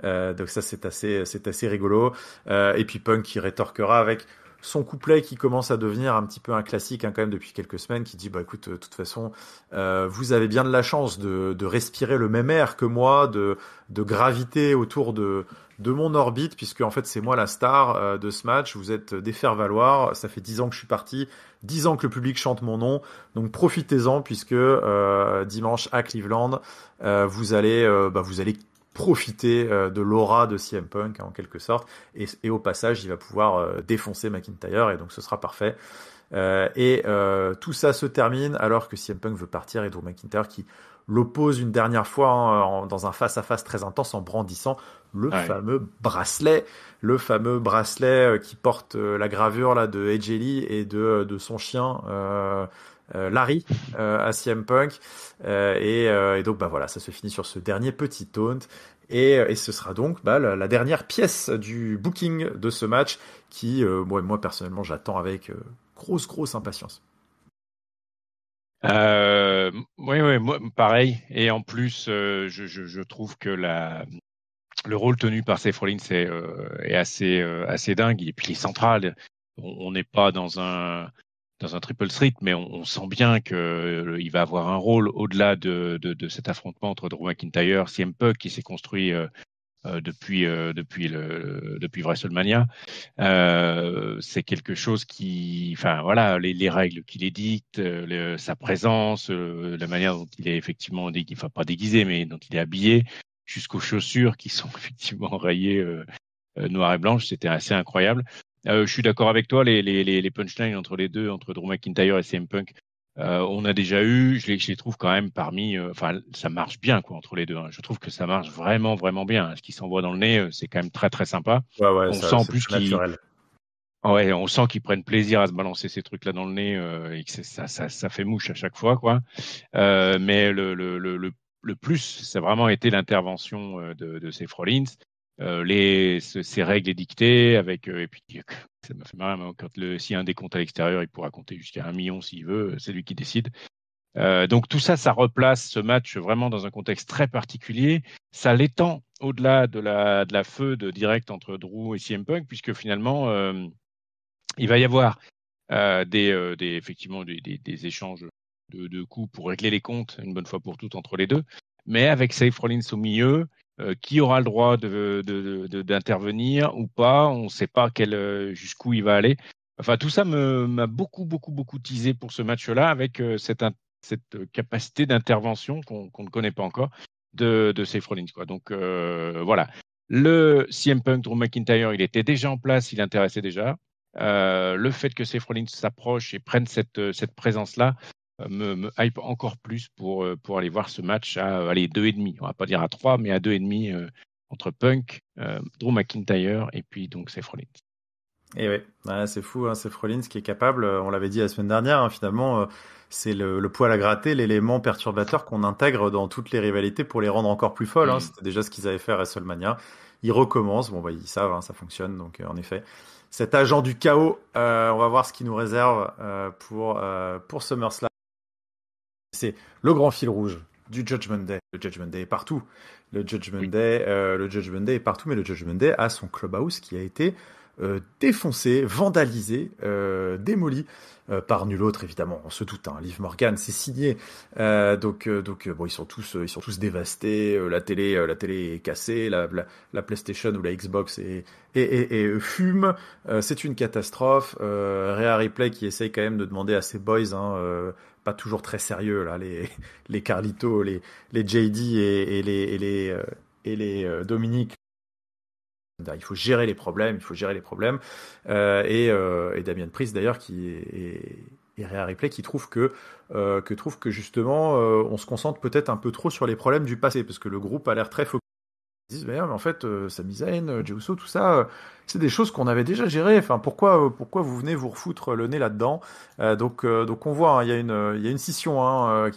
Donc ça c'est assez rigolo. Et puis Punk qui rétorquera avec son couplet qui commence à devenir un petit peu un classique hein, quand même depuis quelques semaines, qui dit bah écoute, de toute façon vous avez bien de la chance de respirer le même air que moi, de graviter autour de mon orbite, puisque en fait c'est moi la star de ce match. Vous êtes des faire-valoir, ça fait 10 ans que je suis parti, 10 ans que le public chante mon nom, donc profitez-en, puisque dimanche à Cleveland vous allez profiter de l'aura de CM Punk hein, en quelque sorte, et au passage il va pouvoir défoncer McIntyre, et donc ce sera parfait. Tout ça se termine alors que CM Punk veut partir, et Drew McIntyre qui l'oppose une dernière fois hein, dans un face-à-face très intense en brandissant le fameux bracelet qui porte la gravure là de AJ Lee et de son chien Larry à CM Punk, et donc bah voilà, ça se finit sur ce dernier petit taunt, et ce sera donc la dernière pièce du booking de ce match qui moi personnellement j'attends avec grosse impatience. Oui, moi, pareil, et en plus je trouve que le rôle tenu par Seth Rollins est assez dingue, et puis il est central. On n'est pas dans un triple threat, mais on sent bien que il va avoir un rôle au-delà de cet affrontement entre Drew McIntyre, CM Punk, qui s'est construit depuis WrestleMania. C'est quelque chose qui, enfin voilà, les règles qu'il édicte, sa présence, la manière dont il est effectivement enfin pas déguisé, mais dont il est habillé, jusqu'aux chaussures qui sont effectivement rayées noir et blanche, c'était assez incroyable. Je suis d'accord avec toi, les punchlines entre les deux, entre Drew McIntyre et CM Punk, on a déjà eu, je les trouve quand même parmi, enfin ça marche bien quoi entre les deux. Hein. Je trouve que ça marche vraiment bien. Ce qui s'envoie dans le nez, c'est quand même très sympa. Ouais, On ça, sent en c'est plus très naturel. on sent qu'ils prennent plaisir à se balancer ces trucs-là dans le nez et que ça fait mouche à chaque fois quoi. Mais le plus, ça a vraiment été l'intervention de Seth Rollins. Ces règles édictées avec et puis ça m'a fait marrer quand s'il y a un décompte à l'extérieur, il pourra compter jusqu'à 1 million s'il veut, c'est lui qui décide. Donc tout ça replace ce match vraiment dans un contexte très particulier. Ça l'étend au-delà de la feud directe entre Drew et CM Punk, puisque finalement il va y avoir effectivement des échanges de coups pour régler les comptes une bonne fois pour toutes entre les deux, mais avec Seth Rollins au milieu, qui aura le droit d'intervenir ou pas, on ne sait pas jusqu'où il va aller. Enfin, tout ça m'a beaucoup teasé pour ce match-là, avec cette capacité d'intervention qu'on ne connaît pas encore de Seth Rollins, quoi. Donc voilà. Le CM Punk, Drew McIntyre, il était déjà en place, il intéressait déjà. Le fait que Seth Rollins s'approche et prenne cette présence-là me hype encore plus pour aller voir ce match à 2,5. On va pas dire à 3, mais à 2,5 entre Punk, Drew McIntyre et puis donc Seth Rollins. Et ouais, c'est fou, hein, Seth Rollins qui est capable, on l'avait dit la semaine dernière, hein, finalement, c'est le poil à gratter, l'élément perturbateur qu'on intègre dans toutes les rivalités pour les rendre encore plus folles. Hein. C'était déjà ce qu'ils avaient fait à WrestleMania. Ils recommencent, bon, ils savent, hein, ça fonctionne, donc en effet. Cet agent du chaos, on va voir ce qu'il nous réserve pour SummerSlam. C'est le grand fil rouge du Judgment Day. Le Judgment Day est partout. Le Judgment Day est partout, mais le Judgment Day a son clubhouse qui a été défoncé, vandalisé, démoli par nul autre évidemment. On se doute. Hein, Liv Morgan, c'est signé. Donc bon, ils sont tous dévastés. La télé est cassée. La PlayStation ou la Xbox et fume. C'est une catastrophe. Rhea Ripley qui essaye quand même de demander à ses boys. Pas toujours très sérieux là, les Carlito, les JD et les Dominique. Il faut gérer les problèmes. Et Damien Priest d'ailleurs et Rhea Ripley qui trouve que justement on se concentre peut-être un peu trop sur les problèmes du passé parce que le groupe a l'air très focus. Ils disent mais en fait Sami Zayn, Jey Uso, tout ça c'est des choses qu'on avait déjà gérées. Enfin pourquoi vous venez vous refoutre le nez là-dedans. Donc on voit, hein, il y a une scission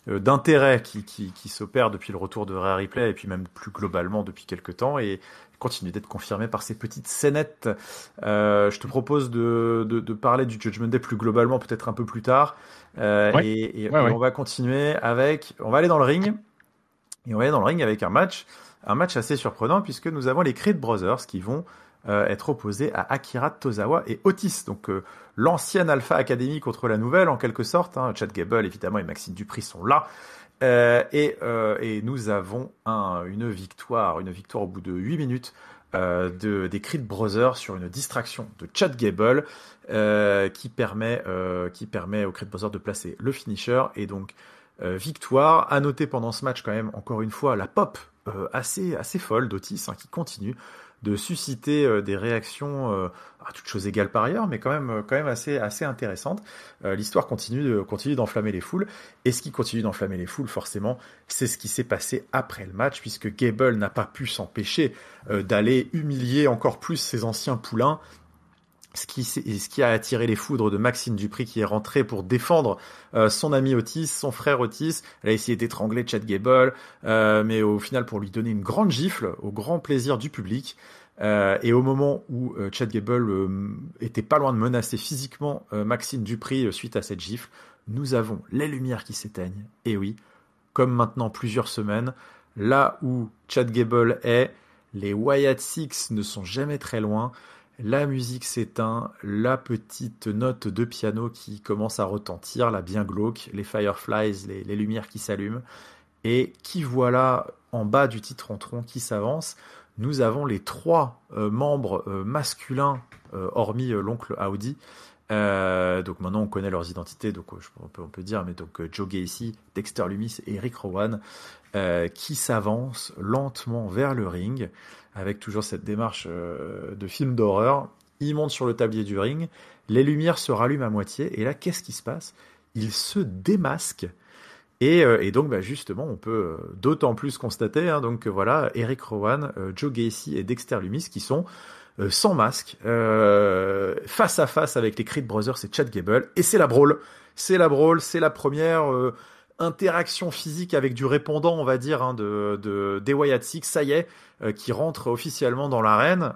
d'intérêt qui s'opère depuis le retour de Rhea Ripley et puis même plus globalement depuis quelques temps et continue d'être confirmée par ces petites scénettes. Je te propose de parler du Judgment Day plus globalement peut-être un peu plus tard. Et on va continuer on va aller dans le ring et on va aller dans le ring avec un match assez surprenant puisque nous avons les Creed Brothers qui vont être opposés à Akira Tozawa et Otis, donc l'ancienne Alpha Academy contre la nouvelle en quelque sorte. Hein. Chad Gable évidemment et Maxime Dupri sont là. Et nous avons une victoire au bout de 8 minutes des Creed Brothers sur une distraction de Chad Gable qui permet aux Creed Brothers de placer le finisher et donc victoire. À noter pendant ce match quand même encore une fois la pop assez folle d'Otis qui continue de susciter des réactions à toutes choses égales par ailleurs, mais quand même assez intéressantes. L'histoire continue d'enflammer les foules, et ce qui continue d'enflammer les foules, forcément, c'est ce qui s'est passé après le match, puisque Gable n'a pas pu s'empêcher d'aller humilier encore plus ses anciens poulains. Ce qui a attiré les foudres de Maxime Dupri qui est rentré pour défendre son ami Otis, son frère Otis. Elle a essayé d'étrangler Chad Gable, mais au final pour lui donner une grande gifle, au grand plaisir du public. Et au moment où Chad Gable était pas loin de menacer physiquement Maxime Dupri suite à cette gifle, nous avons les lumières qui s'éteignent. Et oui, comme maintenant plusieurs semaines, là où Chad Gable est, les Wyatt Six ne sont jamais très loin. La musique s'éteint, la petite note de piano qui commence à retentir, la bien glauque, les Fireflies, les lumières qui s'allument. Et qui voilà en bas du titre en tronc qui s'avance. Nous avons les 3 membres masculins, hormis l'oncle Audi. Donc maintenant on connaît leurs identités, donc on peut dire, mais donc Joe Gacy, Dexter Lumis et Eric Rowan qui s'avancent lentement vers le ring avec toujours cette démarche de film d'horreur. Ils montent sur le tablier du ring, les lumières se rallument à moitié et là qu'est-ce qui se passe? Ils se démasquent. Et donc justement on peut d'autant plus constater donc voilà Eric Rowan, Joe Gacy et Dexter Lumis qui sont sans masque, face à face avec les Creed Brothers et Chad Gable, et c'est la brawl, c'est la première interaction physique avec du répondant, on va dire, des Wyatt Six, ça y est, qui rentre officiellement dans l'arène,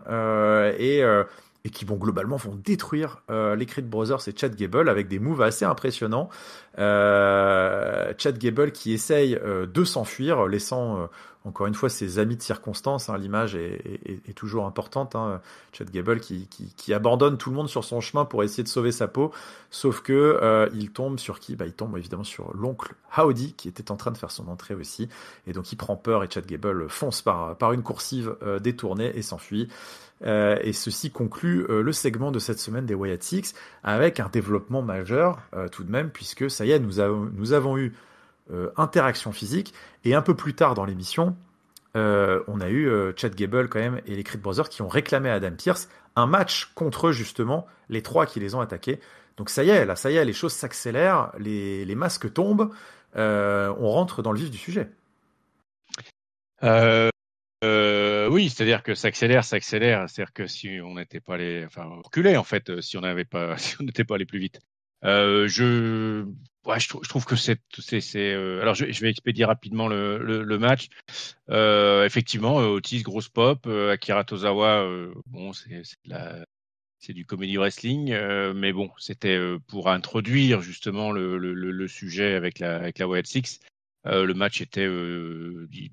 et qui globalement vont détruire les Creed Brothers et Chad Gable avec des moves assez impressionnants. Chad Gable qui essaye de s'enfuir, laissant encore une fois ses amis de circonstance. L'image est toujours importante. Chad Gable qui abandonne tout le monde sur son chemin pour essayer de sauver sa peau, sauf que il tombe sur qui? Il tombe évidemment sur l'oncle Howdy qui était en train de faire son entrée aussi, et donc il prend peur et Chad Gable fonce par une coursive détournée et s'enfuit. Et ceci conclut le segment de cette semaine des Wyatt Six avec un développement majeur tout de même, puisque ça y est, nous avons eu interaction physique, et un peu plus tard dans l'émission on a eu Chad Gable quand même et les Creed Brothers qui ont réclamé à Adam Pearce un match contre justement les 3 qui les ont attaqués. Donc ça y est, les choses s'accélèrent, les masques tombent, on rentre dans le vif du sujet. Oui, c'est-à-dire que ça accélère. C'est-à-dire que si on n'était pas on reculait en fait, si on n'avait pas, si on n'était pas allé plus vite. Je trouve que alors je vais expédier rapidement le match. Effectivement, Otis, grosse pop, Akira Tozawa, bon, c'est du comedy wrestling, mais bon, c'était pour introduire justement le sujet avec la Wyatt Six. Le match était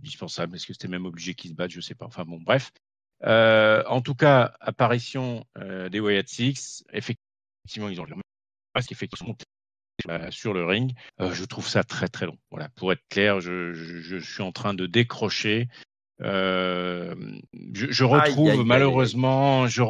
dispensable. Est-ce que c'était même obligé qu'ils se battent? Je sais pas. Enfin bon, bref. En tout cas, apparition des Wyatt Six. Effectivement, ils ont leur masque, effectivement sur le ring. Je trouve ça très très long. Voilà, pour être clair, je suis en train de décrocher. Euh, je Aïe, retrouve aïe, aïe, aïe. malheureusement, ce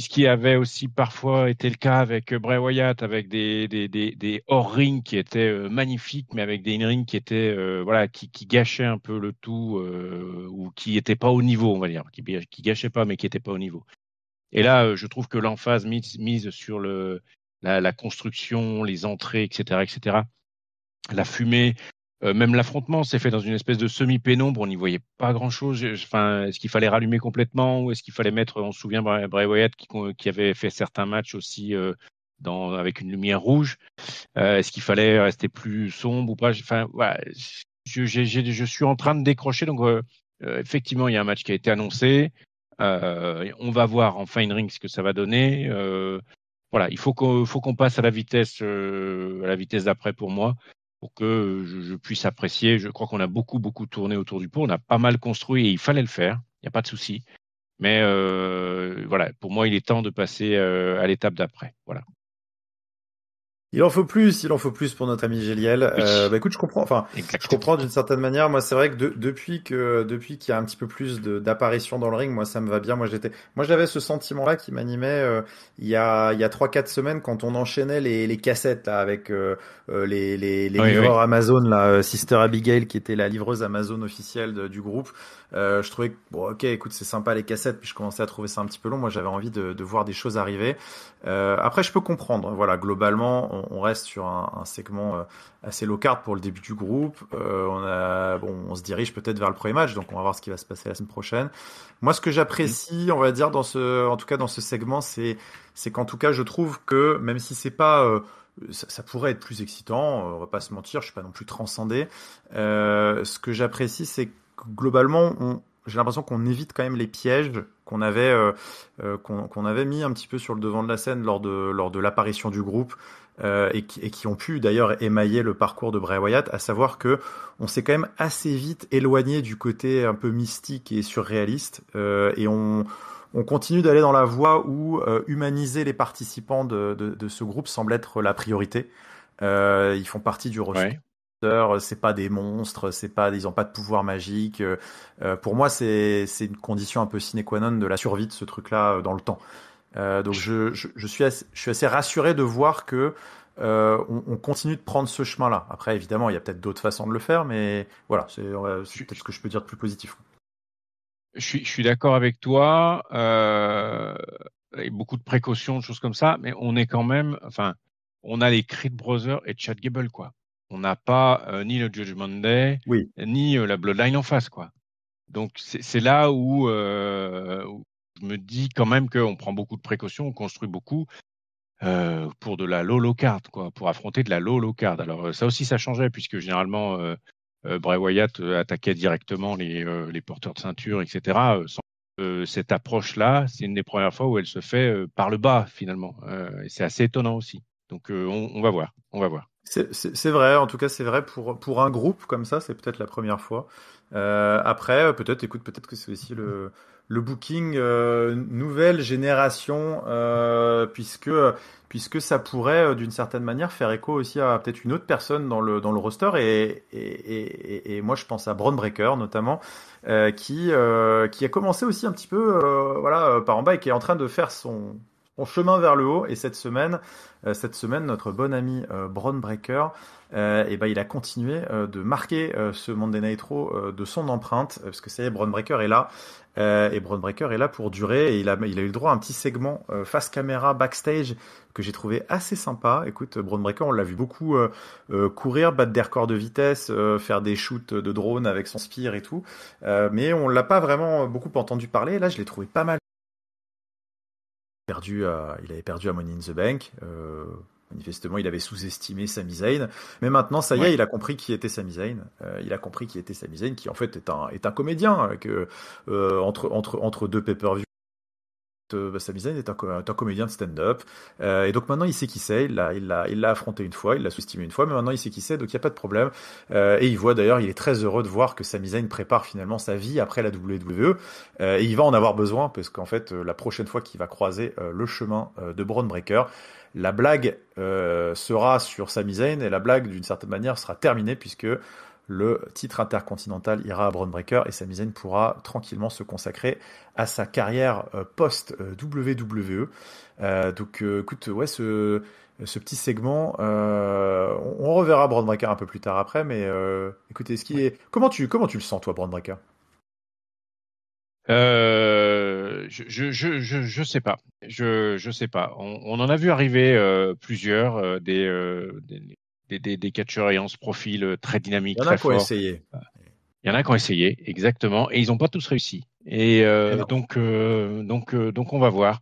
qui avait aussi parfois été le cas avec Bray Wyatt, avec des hors-ring qui étaient magnifiques, mais avec des in-ring qui étaient voilà, qui gâchaient un peu le tout ou qui n'étaient pas au niveau, on va dire, qui gâchaient pas, mais qui n'étaient pas au niveau. Et là, je trouve que l'emphase mise sur la construction, les entrées, etc., etc., la fumée, même l'affrontement s'est fait dans une espèce de semi-pénombre, on n'y voyait pas grand-chose. Enfin, est-ce qu'il fallait rallumer complètement ou est-ce qu'il fallait mettre, on se souvient, Bray Wyatt qui avait fait certains matchs aussi avec une lumière rouge. Est-ce qu'il fallait rester plus sombre ou pas? Enfin, voilà, je suis en train de décrocher. Donc, effectivement, il y a un match qui a été annoncé. On va voir en Fine Ring ce que ça va donner. Voilà, il faut qu'on passe à la vitesse d'après pour moi, pour que je puisse apprécier. Je crois qu'on a beaucoup tourné autour du pot. On a pas mal construit et il fallait le faire. Il n'y a pas de souci. Mais voilà, pour moi, il est temps de passer à l'étape d'après. Voilà. Il en faut plus pour notre ami Géliel. Oui, Écoute, je exactement. comprends d'une certaine manière. Moi, c'est vrai que depuis qu'il y a un petit peu plus d'apparitions dans le ring, moi, ça me va bien. Moi, j'avais ce sentiment-là qui m'animait il y a 3-4 semaines quand on enchaînait les cassettes là avec les Oui, oui. livreurs Amazon là, Sister Abigail qui était la livreuse Amazon officielle du groupe. Je trouvais que bon, ok, écoute, c'est sympa les cassettes, puis je commençais à trouver ça un petit peu long. Moi, j'avais envie de voir des choses arriver. Après, je peux comprendre. Voilà, globalement, on reste sur un segment assez low card pour le début du groupe. On se dirige peut-être vers le premier match, donc on va voir ce qui va se passer la semaine prochaine. Moi, ce que Mhm. j'apprécie, on va dire en tout cas dans ce segment, c'est qu'en tout cas, je trouve que même si c'est pas ça pourrait être plus excitant, on va pas se mentir, je suis pas non plus transcendé. Ce que j'apprécie, c'est que globalement, j'ai l'impression qu'on évite quand même les pièges qu'on avait mis un petit peu sur le devant de la scène lors de l'apparition du groupe et qui ont pu d'ailleurs émailler le parcours de Bray Wyatt, à savoir que on s'est quand même assez vite éloigné du côté un peu mystique et surréaliste et on continue d'aller dans la voie où humaniser les participants de ce groupe semble être la priorité. Ils font partie du roster. Ouais. C'est pas des monstres, ils ont pas de pouvoir magique. Pour moi, c'est une condition un peu sine qua non de la survie de ce truc-là dans le temps. Donc je suis assez rassuré de voir que on continue de prendre ce chemin-là. Après, évidemment, il y a peut-être d'autres façons de le faire, mais voilà, c'est Je, peut-être ce que je peux dire de plus positif. je suis d'accord avec toi. Et beaucoup de précautions, de choses comme ça, mais on est quand même, enfin, on a les Creed Brothers et Chad Gable, quoi. On n'a pas ni le Judgment Day, Oui. ni la Bloodline en face, quoi. Donc c'est là où je me dis quand même qu'on prend beaucoup de précautions, on construit beaucoup pour de la low card, quoi, pour affronter de la low card. Alors ça aussi ça changeait puisque généralement Bray Wyatt attaquait directement les porteurs de ceinture, etc. Cette approche-là, c'est une des premières fois où elle se fait par le bas finalement. Et c'est assez étonnant aussi. Donc on va voir, on va voir. C'est vrai, en tout cas c'est vrai pour un groupe comme ça, c'est peut-être la première fois. Après, peut-être que c'est aussi le booking nouvelle génération, puisque ça pourrait d'une certaine manière faire écho aussi à peut-être une autre personne dans le roster et moi je pense à Braun Breaker notamment, qui a commencé aussi un petit peu voilà par en bas et qui est en train de faire son chemin vers le haut. Et cette semaine, notre bon ami Bron Breakker, il a continué de marquer ce Monday Night Raw de son empreinte, parce que ça y est, Bron Breakker est là. Et Bron Breakker est là pour durer, et il a eu le droit à un petit segment face caméra backstage que j'ai trouvé assez sympa. Écoute, Bron Breakker, on l'a vu beaucoup courir, battre des records de vitesse, faire des shoots de drone avec son spear et tout, mais on l'a pas vraiment beaucoup entendu parler. Là, je l'ai trouvé pas mal. Il avait perdu à Money in the Bank. Manifestement, il avait sous-estimé Sami Zayn. Mais maintenant, ça y est, il a compris qui était Sami Zayn. Il a compris qui était Sami Zayn, qui en fait est un comédien. Entre deux pay-per-view, Sami Zayn est un comédien de stand-up. Et donc maintenant, il sait qui c'est. Il l'a affronté une fois, il l'a sous-estimé une fois, mais maintenant, il sait qui c'est, donc il n'y a pas de problème. Et il voit d'ailleurs, il est très heureux de voir que Sami Zayn prépare finalement sa vie après la WWE. Et il va en avoir besoin, parce qu'en fait, la prochaine fois qu'il va croiser le chemin de Bron Breakker, la blague sera sur Sami Zayn, et la blague, d'une certaine manière, sera terminée, puisque le titre intercontinental ira à Bron Breakker, et Sami Zayn pourra tranquillement se consacrer à sa carrière post-WWE. Écoute, ouais, ce petit segment, on reverra Bron Breakker un peu plus tard après, mais écoutez, comment tu le sens, toi, Bron Breakker? Je sais pas. Je sais pas. On en a vu arriver plusieurs, des catcheurs ayant ce profil très dynamique, Il y en a très qui ont fort. essayé. Il y en a qui ont essayé, exactement, et ils n'ont pas tous réussi. Et donc on va voir.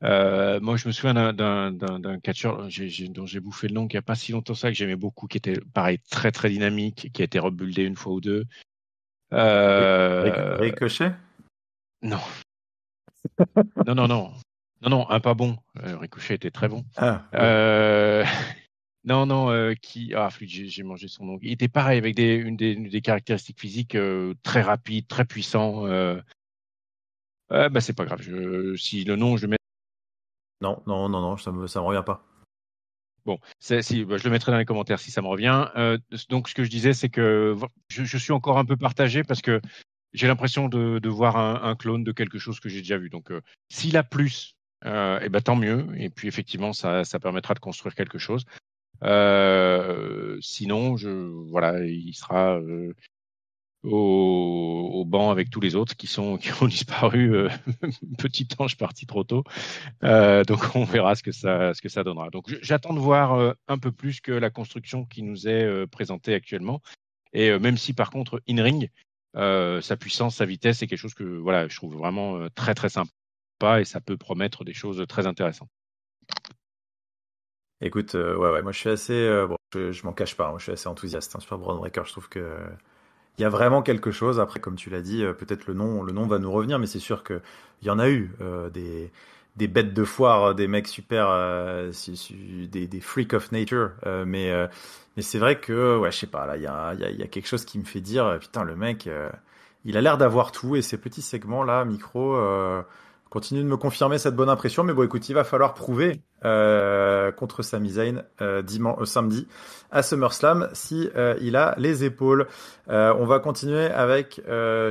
Moi, je me souviens d'un catcheur dont j'ai bouffé le nom il n'y a pas si longtemps ça, que j'aimais beaucoup, qui était pareil très très dynamique, qui a été rebuildé une fois ou deux. Ricochet? Non. Non, un pas bon. Ricochet était très bon. Ah, oui. J'ai mangé son nom. Il était pareil avec une des caractéristiques physiques très rapide, très puissant. C'est pas grave. Si le nom, je le mets. Non, ça me revient pas. Bon, je le mettrai dans les commentaires si ça me revient. Donc, ce que je disais, c'est que je suis encore un peu partagé parce que j'ai l'impression de voir un clone de quelque chose que j'ai déjà vu. Donc, s'il a plus, tant mieux. Et puis, effectivement, ça permettra de construire quelque chose. Sinon, il sera au banc avec tous les autres qui ont disparu. Petit ange parti trop tôt. Donc, on verra ce que ça donnera. Donc, j'attends de voir un peu plus que la construction qui nous est présentée actuellement. Et même si, par contre, in-ring, sa puissance, sa vitesse, c'est quelque chose que je trouve vraiment très très sympa, et ça peut promettre des choses très intéressantes. Écoute, ouais, moi je suis assez, je m'en cache pas, moi, je suis assez enthousiaste sur Bron Breakker. Je trouve que il y a vraiment quelque chose. Après, comme tu l'as dit, peut-être le nom va nous revenir, mais c'est sûr que il y en a eu des bêtes de foire, des mecs super, des freaks of nature, mais c'est vrai que ouais, je sais pas, là il y a quelque chose qui me fait dire putain, le mec il a l'air d'avoir tout, et ces petits segments là micro continuent de me confirmer cette bonne impression. Mais bon, écoute, il va falloir prouver contre Sami Zayn samedi à SummerSlam si il a les épaules. On va continuer avec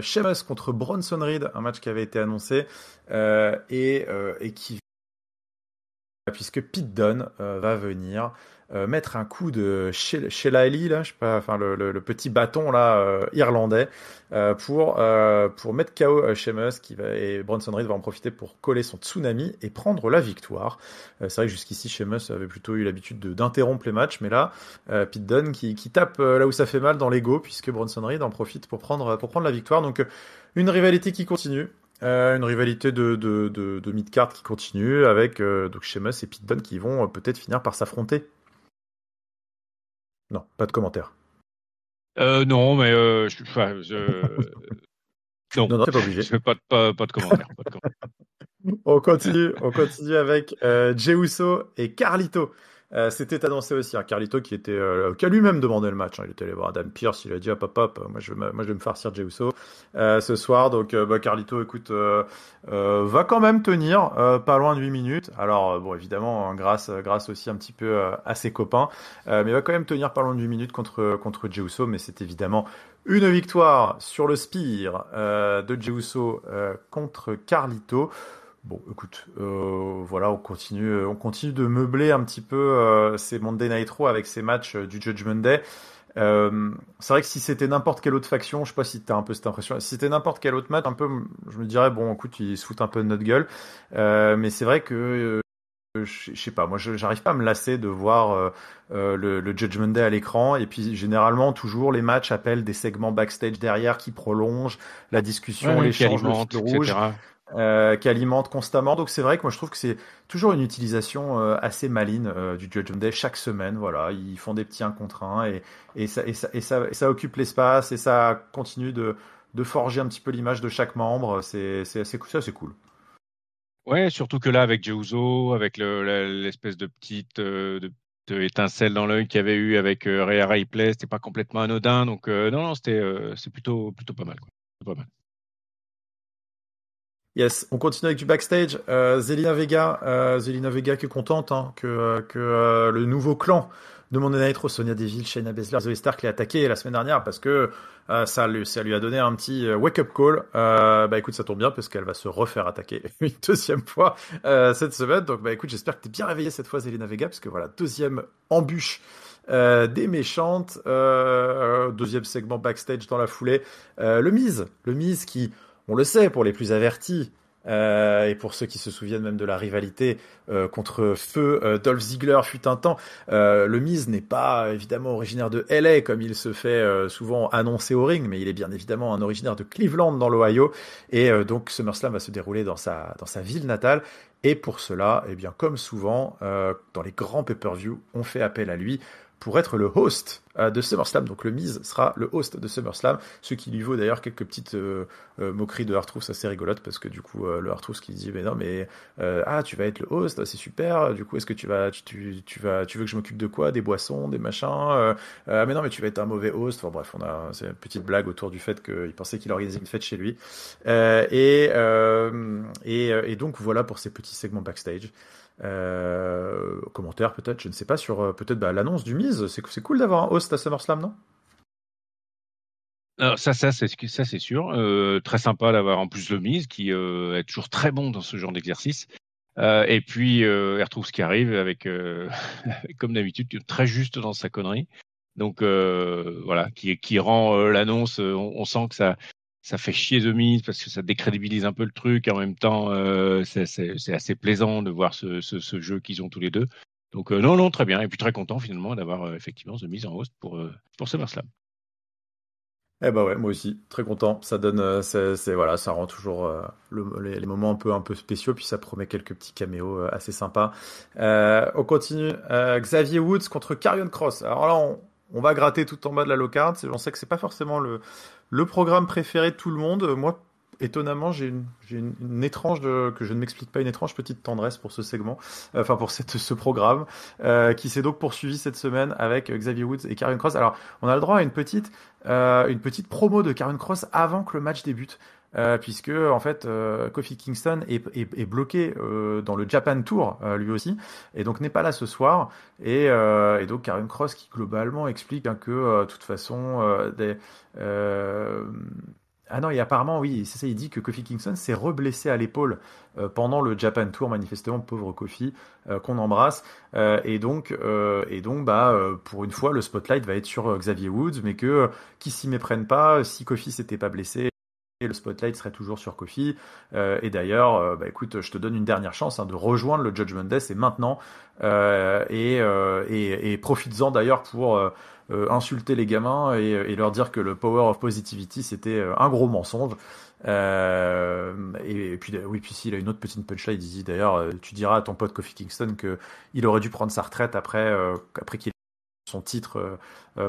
Sheamus contre Bronson Reed, un match qui avait été annoncé et qui, puisque Pete Dunne va venir mettre un coup de shillelagh, là, je sais pas, enfin le petit bâton là irlandais pour mettre KO Sheamus, et Bronson Reed va en profiter pour coller son tsunami et prendre la victoire. C'est vrai que jusqu'ici Sheamus avait plutôt eu l'habitude d'interrompre les matchs, mais là Pete Dunne qui tape là où ça fait mal, dans l'ego, puisque Bronson Reed en profite pour prendre la victoire. Donc une rivalité qui continue. Une rivalité de mid-card qui continue avec donc Sheamus et Pete Dunne qui vont peut-être finir par s'affronter. Non, pas de commentaire. Non, mais non, c'est pas obligé. Pas de commentaire. On continue avec Jey Uso et Carlito. C'était annoncé aussi, hein, Carlito qui a lui-même demandé le match. Hein. Il était allé voir Adam Pearce, il a dit hop, moi je vais me farcir Jey Uso ce soir. Donc Carlito, écoute, va quand même tenir pas loin de 8 minutes. Alors bon, évidemment, hein, grâce aussi un petit peu à ses copains, mais va quand même tenir pas loin de 8 minutes contre Jey Uso. Mais c'est évidemment une victoire sur le spear de Jey Uso contre Carlito. Bon, écoute, voilà, on continue de meubler un petit peu ces Monday Night Raw avec ces matchs du Judgment Day. C'est vrai que si c'était n'importe quelle autre faction, je sais pas si t'as un peu cette impression, si c'était n'importe quel autre match, un peu, je me dirais bon, écoute, ils se foutent un peu de notre gueule. Mais c'est vrai que je sais pas, moi j'arrive pas à me lasser de voir le Judgment Day à l'écran et puis généralement toujours les matchs appellent des segments backstage derrière qui prolongent la discussion, Ouais, qui l'échange, le fil alimente, rouge etc. qui alimente constamment. Donc c'est vrai que moi je trouve que c'est toujours une utilisation assez maligne du Judgment Day chaque semaine. Voilà, ils font des petits 1 contre 1 et ça occupe l'espace et ça continue de forger un petit peu l'image de chaque membre. C'est cool. Ouais, surtout que là, avec Jey Uso, avec l'espèce de petite de étincelle dans l'œil qu'il y avait eu avec Rhea Ripley, c'était pas complètement anodin. Donc non, non, c'est plutôt pas mal, quoi. C'est pas mal. Yes, on continue avec du backstage. Zelina Vega qui est contente hein, que le nouveau clan de Monday Night Raw, Sonya Deville, Shayna Baszler, Zoe Stark l'ait attaqué la semaine dernière parce que ça lui a donné un petit wake-up call. Bah écoute, ça tombe bien parce qu'elle va se refaire attaquer une deuxième fois cette semaine. Donc bah écoute, j'espère que t'es bien réveillé cette fois, Zelina Vega, parce que voilà, deuxième embûche. Des méchantes, deuxième segment backstage dans la foulée. Le Miz qui, on le sait, pour les plus avertis, et pour ceux qui se souviennent même de la rivalité contre Feu Dolph Ziggler fut un temps, le Miz n'est pas évidemment originaire de LA comme il se fait souvent annoncer au ring, mais il est bien évidemment un originaire de Cleveland dans l'Ohio, et donc SummerSlam va se dérouler dans sa ville natale. Et pour cela, eh bien, comme souvent, dans les grands pay-per-view, on fait appel à lui pour être le host de SummerSlam. Donc le Miz sera le host de SummerSlam, ce qui lui vaut d'ailleurs quelques petites moqueries de R-Truth assez rigolotes, parce que du coup le R-Truth qui dit mais non mais tu vas être le host, c'est super, du coup est-ce que tu veux que je m'occupe de quoi, des boissons, des machins, mais non mais tu vas être un mauvais host. Enfin bref, c'est une petite blague autour du fait qu'il pensait qu'il organisait une fête chez lui. Et donc voilà pour ces petits segments backstage. Commentaire peut-être, je ne sais pas, sur peut-être l'annonce du Miz. C'est cool d'avoir un host à SummerSlam, non? Alors ça c'est sûr. Très sympa d'avoir en plus le Miz qui est toujours très bon dans ce genre d'exercice. Et puis R-Truth qui arrive avec, comme d'habitude, très juste dans sa connerie. Donc voilà, qui rend l'annonce. On sent que ça fait chier The Miz parce que ça décrédibilise un peu le truc. Et en même temps, c'est assez plaisant de voir ce jeu qu'ils ont tous les deux. Donc non, non, très bien. Et puis très content finalement d'avoir effectivement The Miz en host pour SummerSlam. Eh bah ouais, moi aussi, très content. Ça donne, voilà, ça rend toujours les moments un peu spéciaux, puis ça promet quelques petits caméos assez sympas. On continue. Xavier Woods contre Karrion Kross. Alors là, on va gratter tout en bas de la low card. On sait que c'est pas forcément le programme préféré de tout le monde. Moi, étonnamment, j'ai une étrange, que je ne m'explique pas, une étrange petite tendresse pour ce segment, enfin pour ce programme, qui s'est donc poursuivi cette semaine avec Xavier Woods et Karrion Kross. Alors, on a le droit à une petite promo de Karrion Kross avant que le match débute. Puisque en fait Kofi Kingston est bloqué dans le Japan Tour lui aussi, et donc n'est pas là ce soir, et donc Karrion Kross qui globalement explique hein, que de toute façon ah non, et apparemment, oui, c'est ça, il dit que Kofi Kingston s'est reblessé à l'épaule pendant le Japan Tour, manifestement, pauvre Kofi, qu'on embrasse. Pour une fois, le spotlight va être sur Xavier Woods, mais que qui s'y méprennent pas, si Kofi s'était pas blessé, le spotlight serait toujours sur Kofi. Et d'ailleurs, écoute, je te donne une dernière chance hein, de rejoindre le Judgment Day, c'est maintenant. Et profites-en d'ailleurs pour insulter les gamins et leur dire que le power of positivity c'était un gros mensonge. Et puis oui, puis s'il a une autre petite punchline, il dit d'ailleurs, tu diras à ton pote Kofi Kingston que il aurait dû prendre sa retraite après qu'il son titre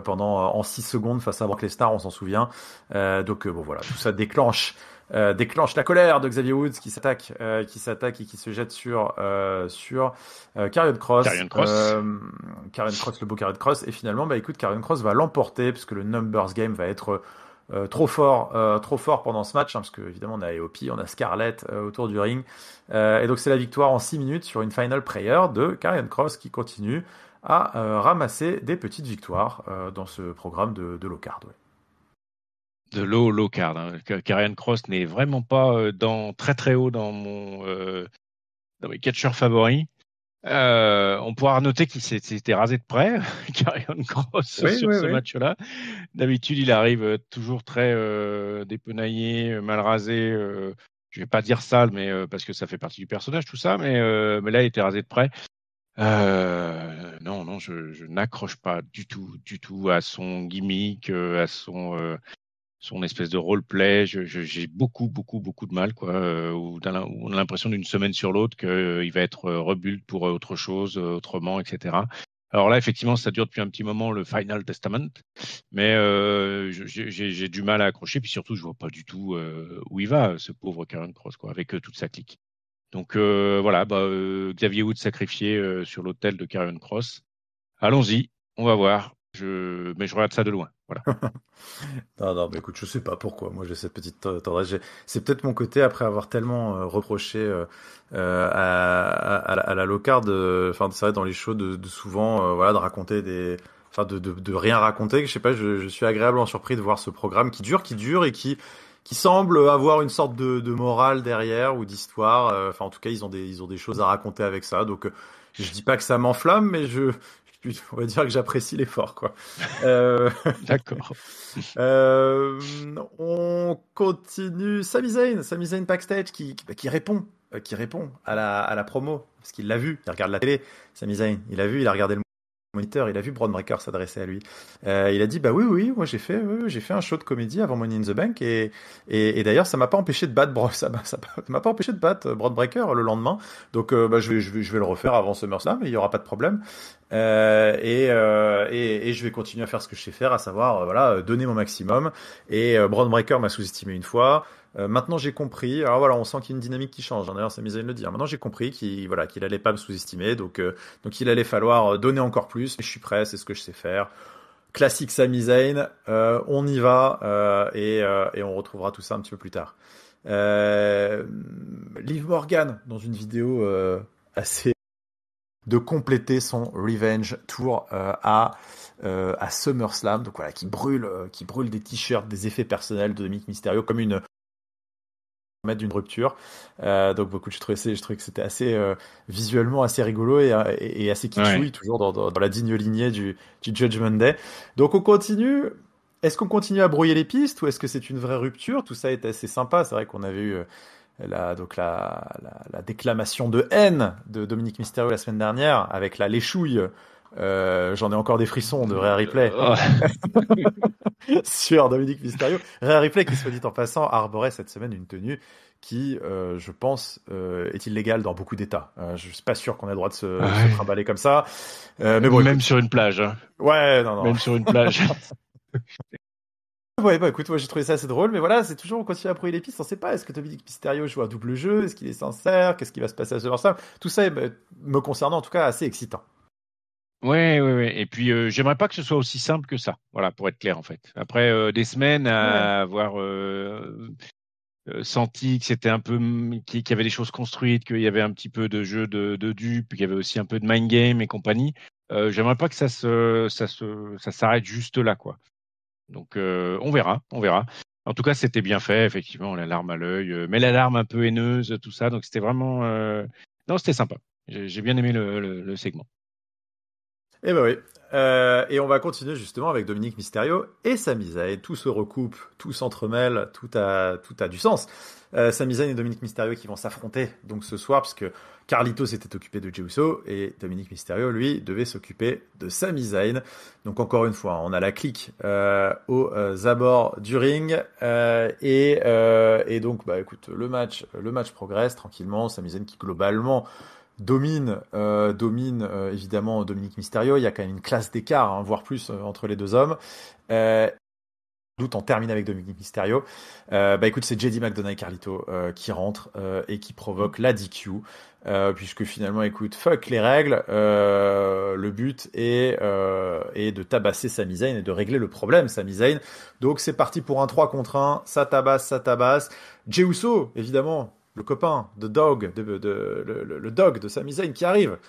pendant en 6 secondes face à Brock Lesnar, on s'en souvient. Bon voilà, tout ça déclenche la colère de Xavier Woods qui s'attaque et qui se jette sur Karrion Kross. Karrion Kross. Karrion Kross, le beau Karrion Kross. Et finalement, écoute, Karrion Kross va l'emporter parce que le numbers game va être trop fort pendant ce match, hein, parce que évidemment on a AOP, on a Scarlett autour du ring, et donc c'est la victoire en 6 minutes sur une final prayer de Karrion Kross qui continue à ramasser des petites victoires dans ce programme de low card. Ouais. de low card. Hein. Karrion Kross n'est vraiment pas très très haut dans mes catcheurs favoris. On pourra noter qu'il s'était rasé de près, Karrion Kross, Oui, sur oui, ce oui. match-là. D'habitude, il arrive toujours très dépenaillé, mal rasé. Je vais pas dire sale, mais parce que ça fait partie du personnage, tout ça. Mais là, il était rasé de près. Non, je n'accroche pas du tout à son gimmick, à son espèce de roleplay. J'ai beaucoup de mal, quoi. Où on a l'impression d'une semaine sur l'autre qu'il va être rebuild pour autre chose, autrement, etc. Alors là, effectivement, ça dure depuis un petit moment, le Final Testament, mais j'ai du mal à accrocher. Puis surtout, je vois pas du tout où il va, ce pauvre Karrion Kross, quoi, avec toute sa clique. Donc voilà, Xavier Woods sacrifié sur l'autel de Karrion Kross. Allons-y, on va voir. Mais je regarde ça de loin. Voilà. Non, non, mais écoute, je sais pas pourquoi. Moi, j'ai cette petite tendresse. C'est peut-être mon côté après avoir tellement reproché à la low-card. Enfin, c'est vrai dans les shows de souvent, voilà, de raconter enfin, de rien raconter. Que je sais pas, je suis agréablement surpris de voir ce programme qui dure et qui semble avoir une sorte de morale derrière ou d'histoire. Enfin, en tout cas, ils ont des choses à raconter avec ça. Donc, je dis pas que ça m'enflamme, mais on va dire que j'apprécie l'effort, quoi. Euh, D'accord. on continue. Sami Zayn backstage qui répond à la promo parce qu'il l'a vu, il regarde la télé. Sami Zayn, il a vu, il a regardé le moniteur, il a vu Braun Breaker s'adresser à lui. Il a dit bah oui, moi j'ai fait un show de comédie avant Money in the Bank et d'ailleurs ça m'a pas empêché de battre ça m'a pas empêché de battre Braun Breaker le lendemain. Donc je vais le refaire avant SummerSlam et il y aura pas de problème. Et je vais continuer à faire ce que je sais faire, à savoir voilà donner mon maximum. Et Braun Breaker m'a sous-estimé une fois. Maintenant j'ai compris. Alors voilà, on sent qu'il y a une dynamique qui change. D'ailleurs, Sami Zayn le dit. Maintenant j'ai compris qu'il allait pas me sous-estimer. Donc il allait falloir donner encore plus. Mais je suis prêt, c'est ce que je sais faire. Classique Sami Zayn. On y va et on retrouvera tout ça un petit peu plus tard. Liv Morgan dans une vidéo assez de compléter son Revenge Tour à SummerSlam. Donc voilà, qui brûle des t-shirts, des effets personnels de Dominic Mysterio comme une mettre d'une rupture. Donc beaucoup, je trouvais que c'était assez visuellement assez rigolo et assez kitschouille, Ouais. toujours dans la digne lignée du Judgment Day. Donc on continue. Est-ce qu'on continue à brouiller les pistes ou est-ce que c'est une vraie rupture? Tout ça est assez sympa. C'est vrai qu'on avait eu la déclamation de haine de Dominic Mysterio la semaine dernière avec la léchouille. J'en ai encore des frissons de Rhea Ripley Oh, sur Dominic Mysterio. Rhea Ripley qui, soit dit en passant, arborait cette semaine une tenue qui, je pense, est illégale dans beaucoup d'États. Je suis pas sûr qu'on ait le droit de se ouais. trimballer comme ça. Mais bon, Même écoute. sur une plage. Hein. Ouais, non, non. Même sur une plage. Ouais, bah écoute, moi j'ai trouvé ça assez drôle, mais voilà, c'est toujours on continue à brouiller les pistes, on sait pas, est-ce que Dominic Mysterio joue un double jeu, est-ce qu'il est sincère, qu'est-ce qui va se passer à ce SummerSlam, tout ça est, me concernant en tout cas assez excitant. Ouais. Et puis, j'aimerais pas que ce soit aussi simple que ça. Voilà, pour être clair, en fait. Après des semaines Ouais. à avoir senti que c'était un peu, qu'il y avait des choses construites, qu'il y avait un petit peu de jeu de dupes, qu'il y avait aussi un peu de mind game et compagnie. J'aimerais pas que ça s'arrête juste là, quoi. Donc, on verra, on verra. En tout cas, c'était bien fait, effectivement, la larme à l'œil, mais la larme un peu haineuse, tout ça. Donc, c'était vraiment, non, c'était sympa. J'ai bien aimé le segment. Et ben oui. Et on va continuer justement avec Dominique Mysterio et Sami Zayn. Tout se recoupe, tout s'entremêle, tout a du sens. Sami Zayn et Dominique Mysterio qui vont s'affronter donc ce soir, puisque Carlito s'était occupé de Jey Uso et Dominique Mysterio, lui, devait s'occuper de Sami Zayn. Donc encore une fois, on a la clique aux abords du ring. Et donc, bah écoute, le match progresse tranquillement. Sami Zayn qui globalement domine évidemment Dominic Mysterio. Il y a quand même une classe d'écart, hein, voire plus, entre les deux hommes. Doute on termine avec Dominic Mysterio. Bah écoute, c'est JD McDonough et Carlito qui rentrent et qui provoquent la DQ. Puisque finalement, écoute, fuck les règles. Le but est de tabasser Sami Zayn et de régler le problème Sami Zayn. Donc c'est parti pour un 3 contre 1. Ça tabasse. Jey Uso, évidemment, le copain de Dog, le Dog de Sami Zayn qui arrive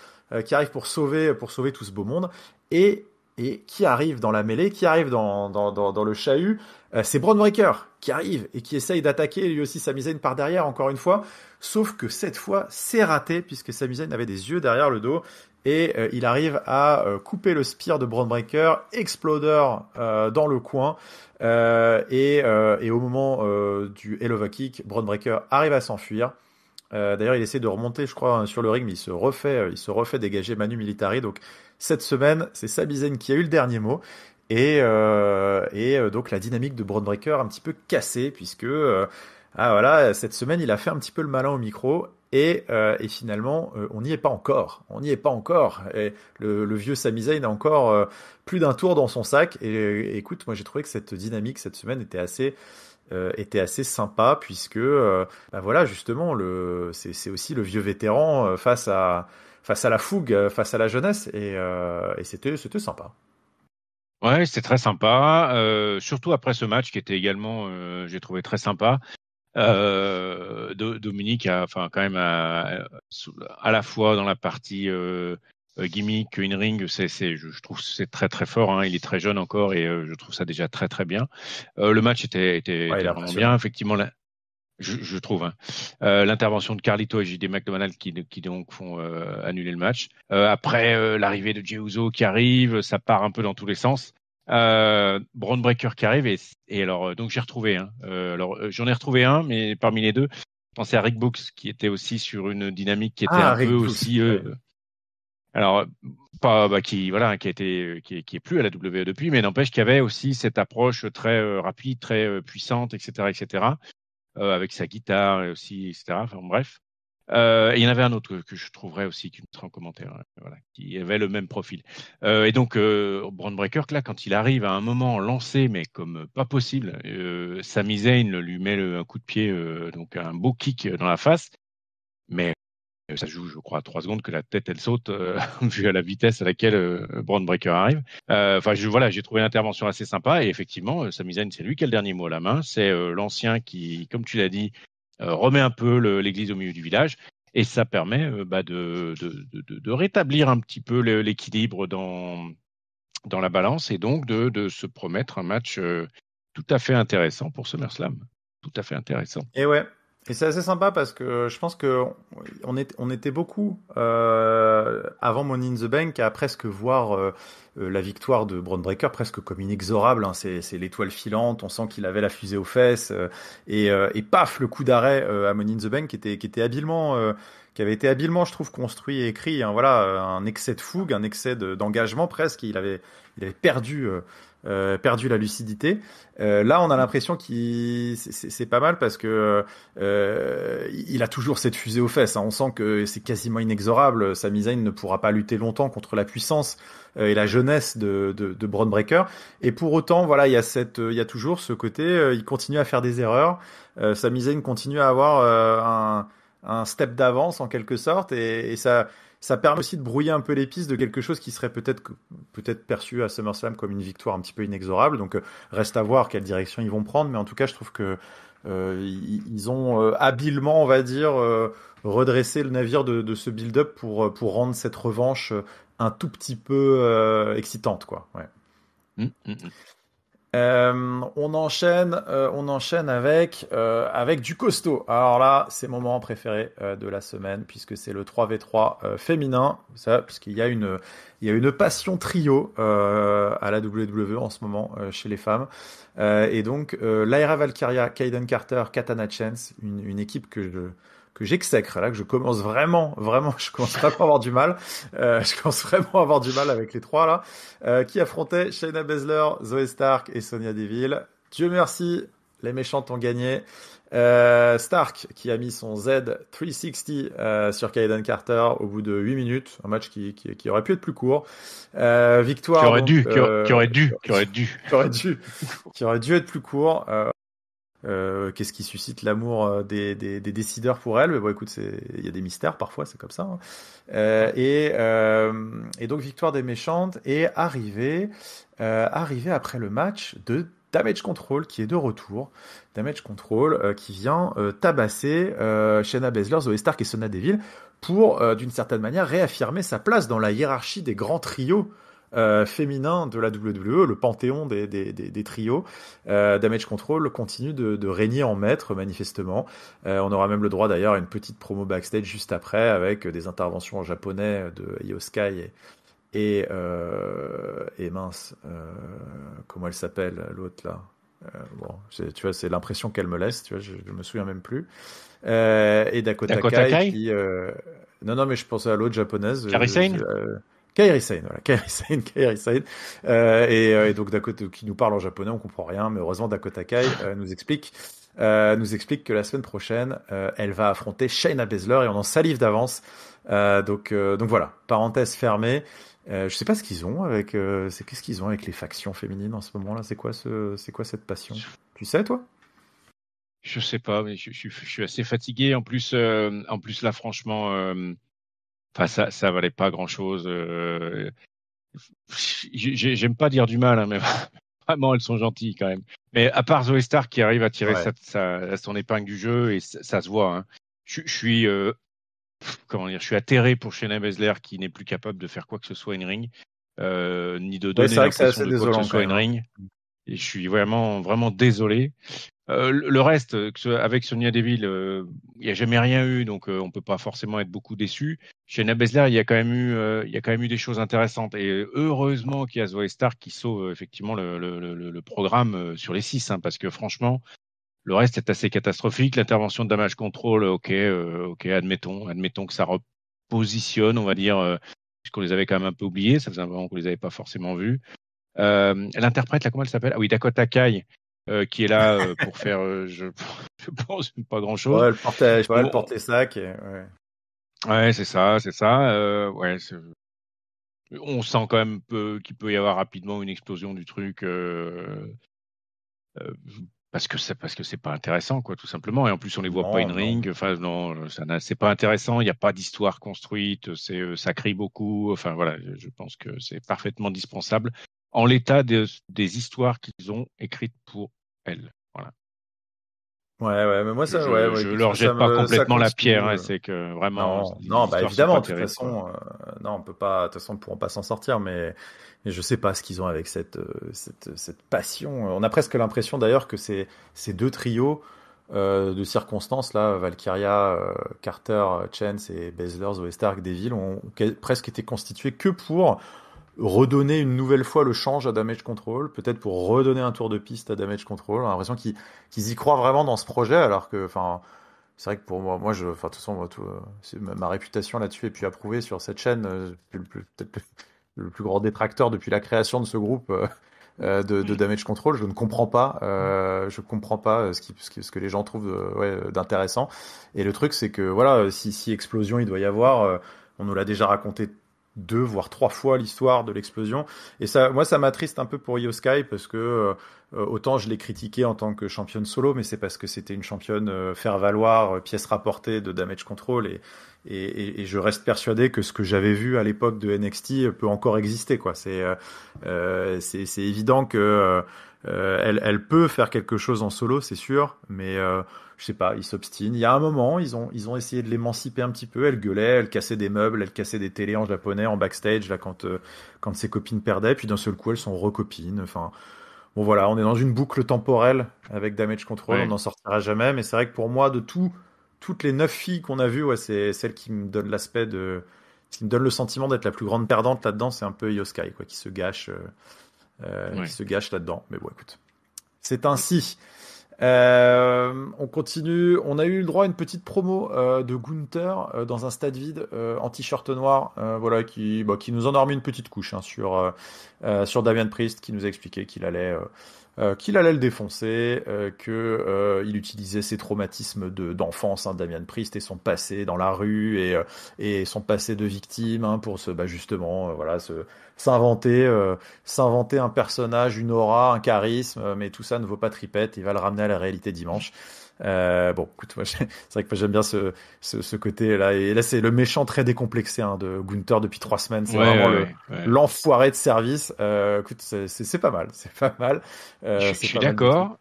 pour sauver tout ce beau monde. Et Et qui arrive dans la mêlée, qui arrive dans le chahut, c'est Bron Breakker qui arrive et qui essaye d'attaquer lui aussi Sami Zayn par derrière encore une fois. Sauf que cette fois, c'est raté puisque Sami Zayn avait des yeux derrière le dos et il arrive à couper le spear de Bron Breakker, exploder dans le coin et au moment du Helluva Kick, Bron Breakker arrive à s'enfuir. D'ailleurs, il essaie de remonter, je crois, sur le ring, mais il se refait dégager Manu Militari. Donc, cette semaine, c'est Sami Zayn qui a eu le dernier mot. Et donc, la dynamique de Bron Breakker un petit peu cassée, puisque voilà, cette semaine, il a fait un petit peu le malin au micro. Et finalement, on n'y est pas encore. On n'y est pas encore. Et le vieux Sami Zayn a encore plus d'un tour dans son sac. Et écoute, moi, j'ai trouvé que cette dynamique, cette semaine, était assez sympa puisque voilà justement c'est aussi le vieux vétéran face à la fougue, face à la jeunesse et c'était sympa. Ouais, c'était très sympa, surtout après ce match qui était également, j'ai trouvé très sympa. Dominique a, enfin, quand même, à la fois dans la partie gimmick, in-ring, je trouve que c'est très très fort. Hein, il est très jeune encore et je trouve ça déjà très très bien. Le match était vraiment bien, effectivement. Je trouve. Hein. L'intervention de Carlito et JD McDonald qui donc font annuler le match. Après l'arrivée de Jey Uso qui arrive, ça part un peu dans tous les sens. Bron Breakker qui arrive et alors donc j'ai retrouvé. Hein. J'en ai retrouvé un, mais parmi les deux, je pensais à Rick Books qui était aussi sur une dynamique qui était un Rick peu Books, aussi. Alors pas qui est plus à la WWE depuis, mais n'empêche qu'il y avait aussi cette approche très rapide, très puissante, etc., etc. Avec sa guitare et aussi, etc. Enfin bref. Il y en avait un autre que je trouverais aussi qui me sera en commentaire, voilà, qui avait le même profil. Et donc, Bron Breakker, là, quand il arrive à un moment lancé, mais comme pas possible, Sami Zayn lui met un coup de pied, donc un beau kick dans la face, mais ça joue, je crois, 3 secondes que la tête, elle saute, vu à la vitesse à laquelle Bron Breakker arrive. Enfin, voilà, j'ai trouvé l'intervention assez sympa, et effectivement, Sami Zayn, c'est lui qui a le dernier mot à la main, c'est l'ancien qui, comme tu l'as dit, remet un peu l'église au milieu du village et ça permet de rétablir un petit peu l'équilibre dans la balance et donc de se promettre un match tout à fait intéressant pour SummerSlam. Tout à fait intéressant. Et ouais. Et c'est assez sympa parce que je pense que on était beaucoup avant Money in the Bank à presque voir la victoire de Bron Breakker presque comme inexorable. Hein. C'est l'étoile filante. On sent qu'il avait la fusée aux fesses et paf le coup d'arrêt à Money in the Bank qui avait été habilement, je trouve, construit et écrit. Hein. Voilà, un excès de fougue, un excès d'engagement presque. Il avait perdu la lucidité. Là, on a l'impression c'est pas mal parce que il a toujours cette fusée aux fesses. Hein. On sent que c'est quasiment inexorable. Sami Zayn ne pourra pas lutter longtemps contre la puissance et la jeunesse de Bron Breakker. Et pour autant, voilà, il y a toujours ce côté. Il continue à faire des erreurs. Sami Zayn continue à avoir un step d'avance en quelque sorte, et ça permet aussi de brouiller un peu les pistes de quelque chose qui serait peut-être perçu à SummerSlam comme une victoire un petit peu inexorable. Donc reste à voir quelle direction ils vont prendre, mais en tout cas je trouve que ils ont habilement, on va dire, redressé le navire de ce build-up pour rendre cette revanche un tout petit peu excitante, quoi. Ouais. On enchaîne avec du costaud. Alors là, c'est mon moment préféré de la semaine puisque c'est le 3v3 féminin, ça, puisqu'il y a une passion trio à la WWE en ce moment chez les femmes. Et donc Lyra Valkyria, Kayden Carter, Katana Chance, une équipe que j'exècre là, que je commence vraiment, je commence vraiment à avoir du mal. Je commence vraiment à avoir du mal avec les trois là, qui affrontaient Shayna Baszler, Zoe Stark et Sonya Deville. Dieu merci, les méchantes ont gagné. Stark qui a mis son Z360 sur Kayden Carter au bout de 8 minutes, un match qui aurait pu être plus court. Victoire qui aurait dû être plus court. Qu'est-ce qui suscite l'amour des décideurs pour elle? Mais bon, écoute, il y a des mystères parfois, c'est comme ça. Hein. Et donc victoire des méchantes et arrivée après le match de Damage Control qui est de retour. Damage Control qui vient tabasser Shayna Baszler, Zoe Stark et Sonya Deville pour d'une certaine manière réaffirmer sa place dans la hiérarchie des grands trios féminin de la WWE, le panthéon des trios. Damage Control continue de régner en maître, manifestement. On aura même le droit d'ailleurs à une petite promo backstage juste après, avec des interventions en japonais de Io Sky et mince, comment elle s'appelle, l'autre là. Bon, tu vois, c'est l'impression qu'elle me laisse, tu vois, je me souviens même plus. Et Dakota Kai qui... Non, mais je pensais à l'autre japonaise. Kairi Sane Kairi Sane, voilà. Kairi Sane. Et donc Dakota qui nous parle en japonais, on comprend rien, mais heureusement Dakota Kai nous explique que la semaine prochaine, elle va affronter Shayna Baszler et on en salive d'avance. Donc voilà, parenthèse fermée. Je sais pas ce qu'ils ont avec, qu'est-ce qu'ils ont avec les factions féminines en ce moment-là. C'est quoi cette passion? Tu sais, toi? Je sais pas, mais je suis assez fatigué. En plus là, franchement, enfin ça valait pas grand-chose. J'aime pas dire du mal, hein, mais vraiment elles sont gentilles quand même. Mais à part Zoe Stark qui arrive à tirer son épingle du jeu et ça se voit. Hein. Je suis comment dire, je suis atterré pour Shayna Baszler qui n'est plus capable de faire quoi que ce soit in ring, ni de donner l'impression de quoi que ce soit in ring. Et je suis vraiment vraiment désolé. Le reste, avec Sonya Deville, il n'y a jamais rien eu, donc on peut pas forcément être beaucoup déçu. Chez Shayna Baszler, il y a quand même eu des choses intéressantes. Et heureusement qu'il y a Zoe Stark qui sauve effectivement le programme sur les 6, hein, parce que franchement, le reste est assez catastrophique. L'intervention de Damage Control, ok, admettons que ça repositionne, on va dire, puisqu'on les avait quand même un peu oubliés. Ça faisait un moment qu'on les avait pas forcément vus. L'interprète, là, comment elle s'appelle? Ah oui, Dakota Kai. Qui est là pour faire, je pense, pas grand-chose. Ouais, elle porte les sacs. Ouais, c'est ça. Ouais, on sent quand même qu'il peut y avoir rapidement une explosion du truc parce que c'est pas intéressant, quoi, tout simplement. Et en plus, on les voit pas in ring. Enfin, non, c'est pas intéressant. Il n'y a pas d'histoire construite. Ça crie beaucoup. Enfin, voilà, je pense que c'est parfaitement dispensable en l'état des histoires qu'ils ont écrites pour elles. Voilà. Ouais, mais moi ça, je leur jette pas complètement la pierre, hein, c'est que vraiment. Non, bah évidemment, de toute façon, non, on peut pas, de toute façon, ils pourront pas s'en sortir, mais je sais pas ce qu'ils ont avec cette passion. On a presque l'impression d'ailleurs que ces deux trios de circonstances là, Valkyria, Carter, Chance et Baszler, Zoe Stark, Deville, ont presque été constitués que pour redonner une nouvelle fois le change à Damage Control, peut-être pour redonner un tour de piste à Damage Control. On a l'impression qu'ils y croient vraiment dans ce projet, alors que, enfin, c'est vrai que pour moi, de toute façon, ma réputation là-dessus est plus approuvée sur cette chaîne. Peut-être le plus grand détracteur depuis la création de ce groupe de Damage Control. Je ne comprends pas, ce que les gens trouvent d'intéressant. Et le truc, c'est que voilà, si explosion il doit y avoir, on nous l'a déjà raconté 2 voire 3 fois l'histoire de l'explosion, et ça, moi, ça m'attriste un peu pour Io Sky, parce que autant je l'ai critiqué en tant que championne solo, mais c'est parce que c'était une championne faire valoir, pièce rapportée de Damage Control, et je reste persuadé que ce que j'avais vu à l'époque de NXT peut encore exister, quoi. C'est évident que elle peut faire quelque chose en solo, c'est sûr, mais je sais pas, ils s'obstinent. Il y a un moment, ils ont essayé de l'émanciper un petit peu. Elle gueulait, elle cassait des meubles, elle cassait des télés en japonais en backstage là quand ses copines perdaient. Puis d'un seul coup, elles sont recopines. Enfin, bon voilà, on est dans une boucle temporelle avec Damage Control. Ouais. On n'en sortira jamais. Mais c'est vrai que pour moi, de toutes les 9 filles qu'on a vues, ouais, c'est celle qui me donne qui me donne le sentiment d'être la plus grande perdante là-dedans. C'est un peu Io Sky, quoi, qui se gâche là-dedans. Mais bon, écoute, c'est ainsi. On continue. On a eu le droit à une petite promo de Gunther dans un stade vide en t-shirt noir, voilà, qui nous en a remis une petite couche, hein, sur Damian Priest, qui nous a expliqué qu'il allait le défoncer, qu'il utilisait ses traumatismes d'enfance, hein, Damian Priest, et son passé dans la rue, et son passé de victime, hein, pour justement s'inventer un personnage, une aura, un charisme, mais tout ça ne vaut pas tripette. Il va le ramener à la réalité dimanche. Bon, écoute, moi, c'est vrai que j'aime bien ce côté-là. Et là, c'est le méchant très décomplexé, hein, de Gunther depuis 3 semaines. C'est vraiment l'enfoiré de service. Écoute, c'est pas mal. C'est pas mal. Je suis d'accord.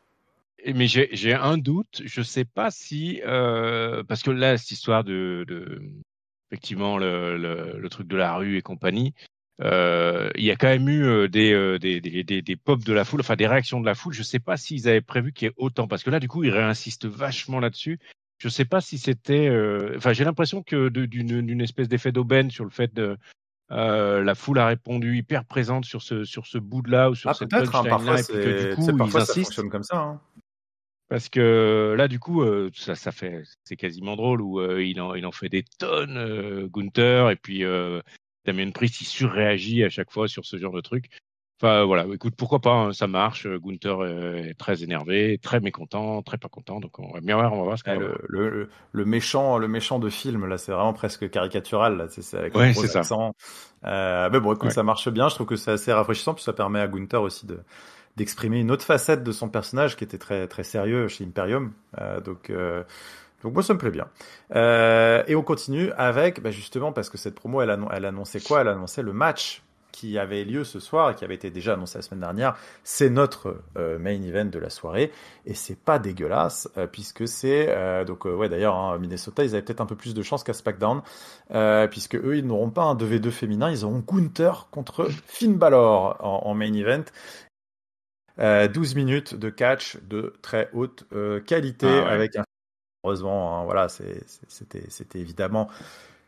Mais j'ai un doute. Je sais pas si parce que là, cette histoire de effectivement le truc de la rue et compagnie. Il y a quand même eu des pops de la foule, enfin des réactions de la foule. Je ne sais pas s'ils avaient prévu qu'il y ait autant, parce que là, du coup, ils réinsistent vachement là-dessus. Je ne sais pas si c'était. Enfin, j'ai l'impression que d'une espèce d'effet d'aubaine sur le fait de la foule a répondu hyper présente sur ce bout de là ou sur Ah, cette peut-être, hein, punchline-là, et puis que du tu sais, coup, ils parfois ça insistent. fonctionne comme ça, hein. Parce que là, du coup, c'est quasiment drôle où il en fait des tonnes, Gunther, et puis Damien Priest, il surréagit à chaque fois sur ce genre de truc. Enfin, voilà, écoute, pourquoi pas, hein, ça marche. Gunther est très énervé, très mécontent, très pas content. Donc, on va voir ce qu'on Ouais, va voir. le méchant de film, là, c'est vraiment presque caricatural, là, c'est avec le Ouais, c'est gros ça. accent. Mais bon, écoute, Ouais. ça marche bien. Je trouve que c'est assez rafraîchissant, puis ça permet à Gunther aussi d'exprimer une autre facette de son personnage qui était très, très sérieux chez Imperium. Donc moi, ça me plaît bien. Et on continue avec, bah, justement, parce que cette promo, elle annonçait quoi? Elle annonçait le match qui avait lieu ce soir et qui avait été déjà annoncé la semaine dernière. C'est notre main event de la soirée et c'est pas dégueulasse puisque c'est ouais, d'ailleurs, hein, Minnesota, ils avaient peut-être un peu plus de chance qu'à SmackDown puisque eux, ils n'auront pas un 2v2 féminin, ils auront Gunther contre Finn Balor en main event. 12 minutes de catch de très haute qualité Ah ouais. avec un. Heureusement, hein, voilà, c'était évidemment,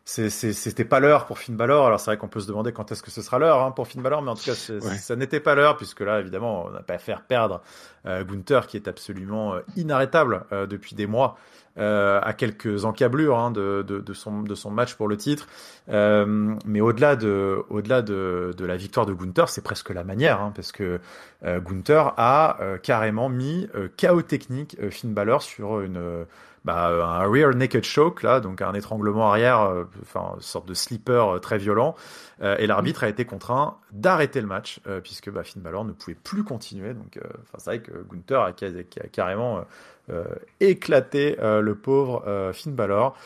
c'était pas l'heure pour Finn Balor. Alors c'est vrai qu'on peut se demander quand est-ce que ce sera l'heure hein, pour Finn Balor, mais en tout cas, Ouais. ça n'était pas l'heure puisque là, évidemment, on n'a pas à faire perdre Gunther qui est absolument inarrêtable depuis des mois. À quelques encablures hein, de son match pour le titre, mais au-delà de la victoire de Gunther, c'est presque la manière, hein, parce que Gunther a carrément mis KO technique Finn Balor sur un rear naked choke là, donc un étranglement arrière, enfin une sorte de slipper très violent, et l'arbitre a été contraint d'arrêter le match puisque Finn Balor ne pouvait plus continuer. Donc, c'est vrai que Gunther a carrément éclaté le pauvre Finn Balor.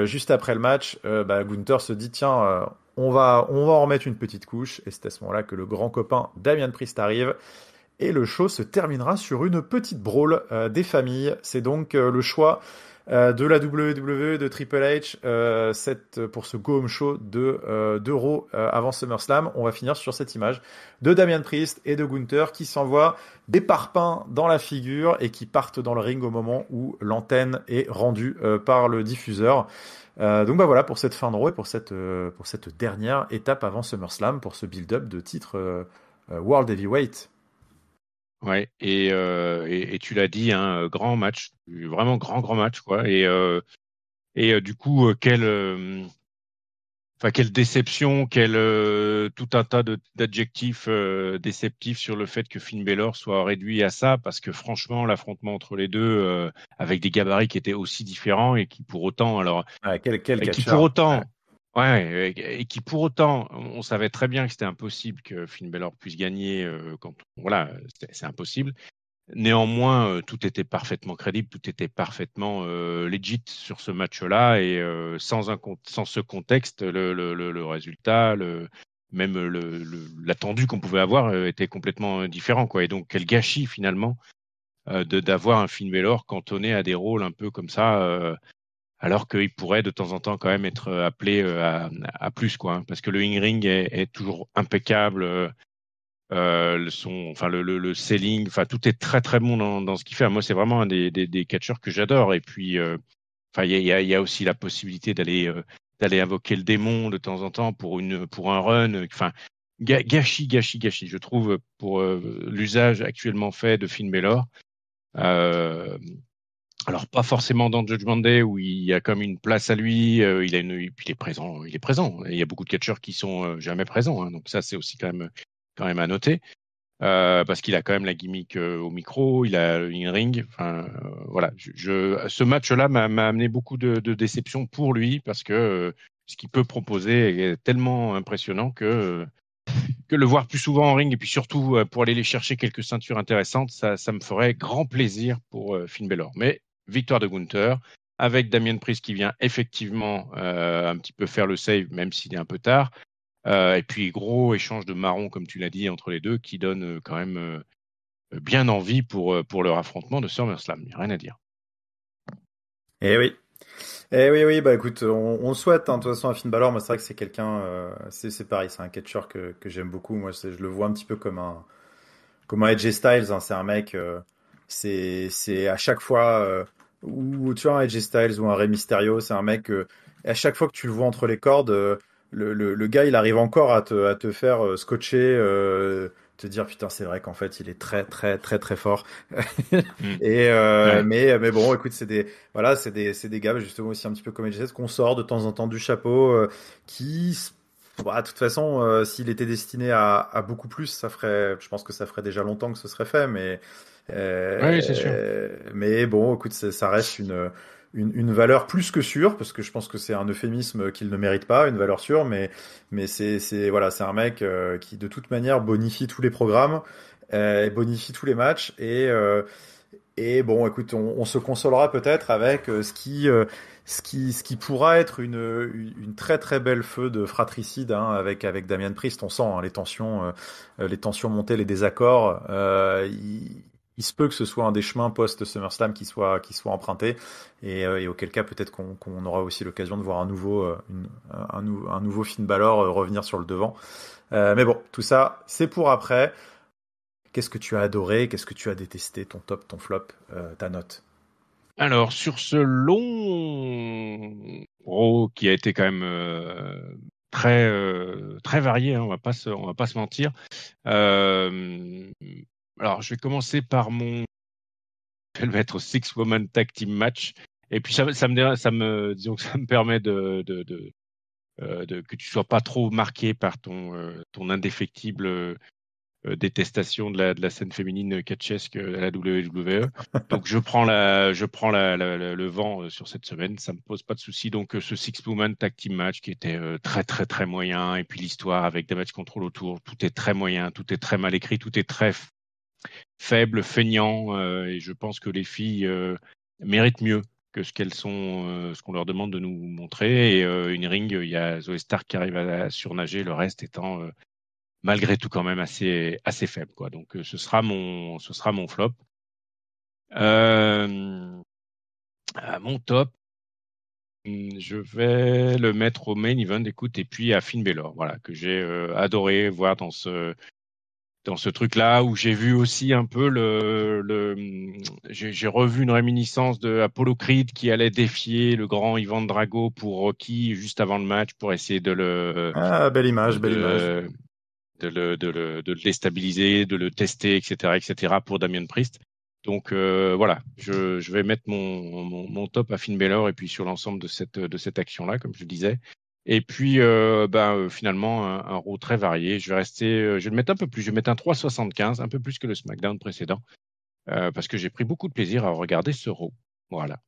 Juste après le match, Gunther se dit tiens, on va en remettre une petite couche, et c'est à ce moment-là que le grand copain Damian Priest arrive. Et le show se terminera sur une petite brawl des familles. C'est donc le choix de la WWE, de Triple H, pour ce Go Home Show d'Euro avant SummerSlam. On va finir sur cette image de Damian Priest et de Gunther qui s'envoient des parpaings dans la figure et qui partent dans le ring au moment où l'antenne est rendue par le diffuseur. Donc voilà pour cette fin de Raw et pour cette dernière étape avant SummerSlam, pour ce build-up de titre World Heavyweight. Ouais, et tu l'as dit, hein, grand match, vraiment grand match, quoi. Et du coup, quelle déception, tout un tas d'adjectifs déceptifs sur le fait que Finn Balor soit réduit à ça, parce que franchement, l'affrontement entre les deux, avec des gabarits qui étaient aussi différents et qui pour autant, Quel et qui pour catcheur. Ouais. autant, ouais, et qui pour autant, on savait très bien que c'était impossible que Finn Balor puisse gagner voilà, c'est impossible. Néanmoins, tout était parfaitement crédible, tout était parfaitement legit sur ce match-là, et sans ce contexte, le résultat, même l'attendu qu'on pouvait avoir était complètement différent, quoi. Et donc, quel gâchis finalement d'avoir un Finn Balor cantonné à des rôles un peu comme ça, alors qu'il pourrait de temps en temps quand même être appelé à plus, quoi, hein, parce que le in-ring est toujours impeccable. Le selling, enfin tout est très très bon dans ce qu'il fait. Moi, c'est vraiment un des catcheurs que j'adore. Et puis, il y a aussi la possibilité d'aller invoquer le démon de temps en temps pour un run. Enfin, gâchis, je trouve, pour l'usage actuellement fait de Finn Balor. Euh, alors pas forcément dans Judgment Day où il y a comme une place à lui, et puis il est présent, il est présent. Il y a beaucoup de catcheurs qui sont jamais présents, hein, donc ça c'est aussi quand même à noter. Parce qu'il a quand même la gimmick au micro, il a le in-ring. Enfin, voilà. Ce match-là m'a amené beaucoup de déception pour lui parce que ce qu'il peut proposer est tellement impressionnant que le voir plus souvent en ring et puis surtout pour aller les chercher quelques ceintures intéressantes, ça me ferait grand plaisir pour Finn Balor. Mais victoire de Gunther avec Damien Priest qui vient effectivement un petit peu faire le save, même s'il est un peu tard. Et puis gros échange de marron, comme tu l'as dit, entre les deux, qui donne quand même bien envie pour leur affrontement de SummerSlam. Il n'y a rien à dire. Et oui. Oui, bah écoute, on le souhaite, hein. De toute façon, à Finn Balor, moi, c'est vrai que c'est quelqu'un, c'est pareil, c'est un catcheur que j'aime beaucoup. Moi, je le vois un petit peu comme un AJ Styles, hein. C'est un mec, c'est à chaque fois, ou tu vois, un AJ Styles ou un Rey Mysterio, c'est un mec, à chaque fois que tu le vois entre les cordes, le gars, il arrive encore à te faire scotcher, te dire putain, c'est vrai qu'en fait, il est très, très, très, très fort. Mm. Et Ouais. mais bon, écoute, voilà, c'est des gars justement aussi un petit peu comme AJ Styles qu'on sort de temps en temps du chapeau, qui bah, de toute façon, s'il était destiné à beaucoup plus, je pense que ça ferait déjà longtemps que ce serait fait, Oui, c'est sûr. mais bon, écoute, ça reste une valeur plus que sûre, parce que je pense que c'est un euphémisme qu'il ne mérite pas, une valeur sûre, mais voilà, c'est un mec qui de toute manière bonifie tous les programmes, bonifie tous les matchs, et bon, écoute, on se consolera peut-être avec ce qui pourra être une très très belle feu de fratricide, hein, avec Damian Priest. On sent, hein, les tensions montées, les désaccords. Il se peut que ce soit un des chemins post SummerSlam qui soit emprunté, et auquel cas peut-être qu'on aura aussi l'occasion de voir un nouveau Finn Balor revenir sur le devant. Mais bon, tout ça, c'est pour après. Qu'est-ce que tu as adoré? Qu'est-ce que tu as détesté? Ton top, ton flop, ta note? Alors, sur ce long Raw qui a été quand même très varié, hein, on va pas se mentir. Euh, alors, je vais commencer par je vais le mettre au Six Woman Tag Team Match. Et puis disons que ça me permet que tu sois pas trop marqué par ton indéfectible détestation de la scène féminine catchesque à la WWE. Donc je prends le vent sur cette semaine, ça me pose pas de souci. Donc ce six-woman tag team match qui était très très très moyen, et puis l'histoire avec Damage Control autour, tout est très moyen, tout est très mal écrit, tout est très faible, feignant, et je pense que les filles méritent mieux que ce qu'on leur demande de nous montrer. Et une ring, il y a Zoé Stark qui arrive à surnager, le reste étant malgré tout quand même assez faible, quoi. Donc ce sera mon flop. Euh, mon top, je vais le mettre au main event, écoute, et puis à Finn Balor, voilà, que j'ai adoré voir dans ce truc-là, où j'ai vu aussi un peu j'ai revu une réminiscence de Apollo Creed qui allait défier le grand Ivan Drago pour Rocky juste avant le match pour essayer Ah, belle image, belle image. de de le déstabiliser, de le tester, etc., pour Damien Priest. Donc voilà, je vais mettre mon top à Finn Balor et puis sur l'ensemble de cette action-là, comme je le disais. Et puis finalement un Raw très varié. Je vais le mettre un peu plus, je vais mettre un 3,75, un peu plus que le SmackDown précédent, parce que j'ai pris beaucoup de plaisir à regarder ce Raw. Voilà.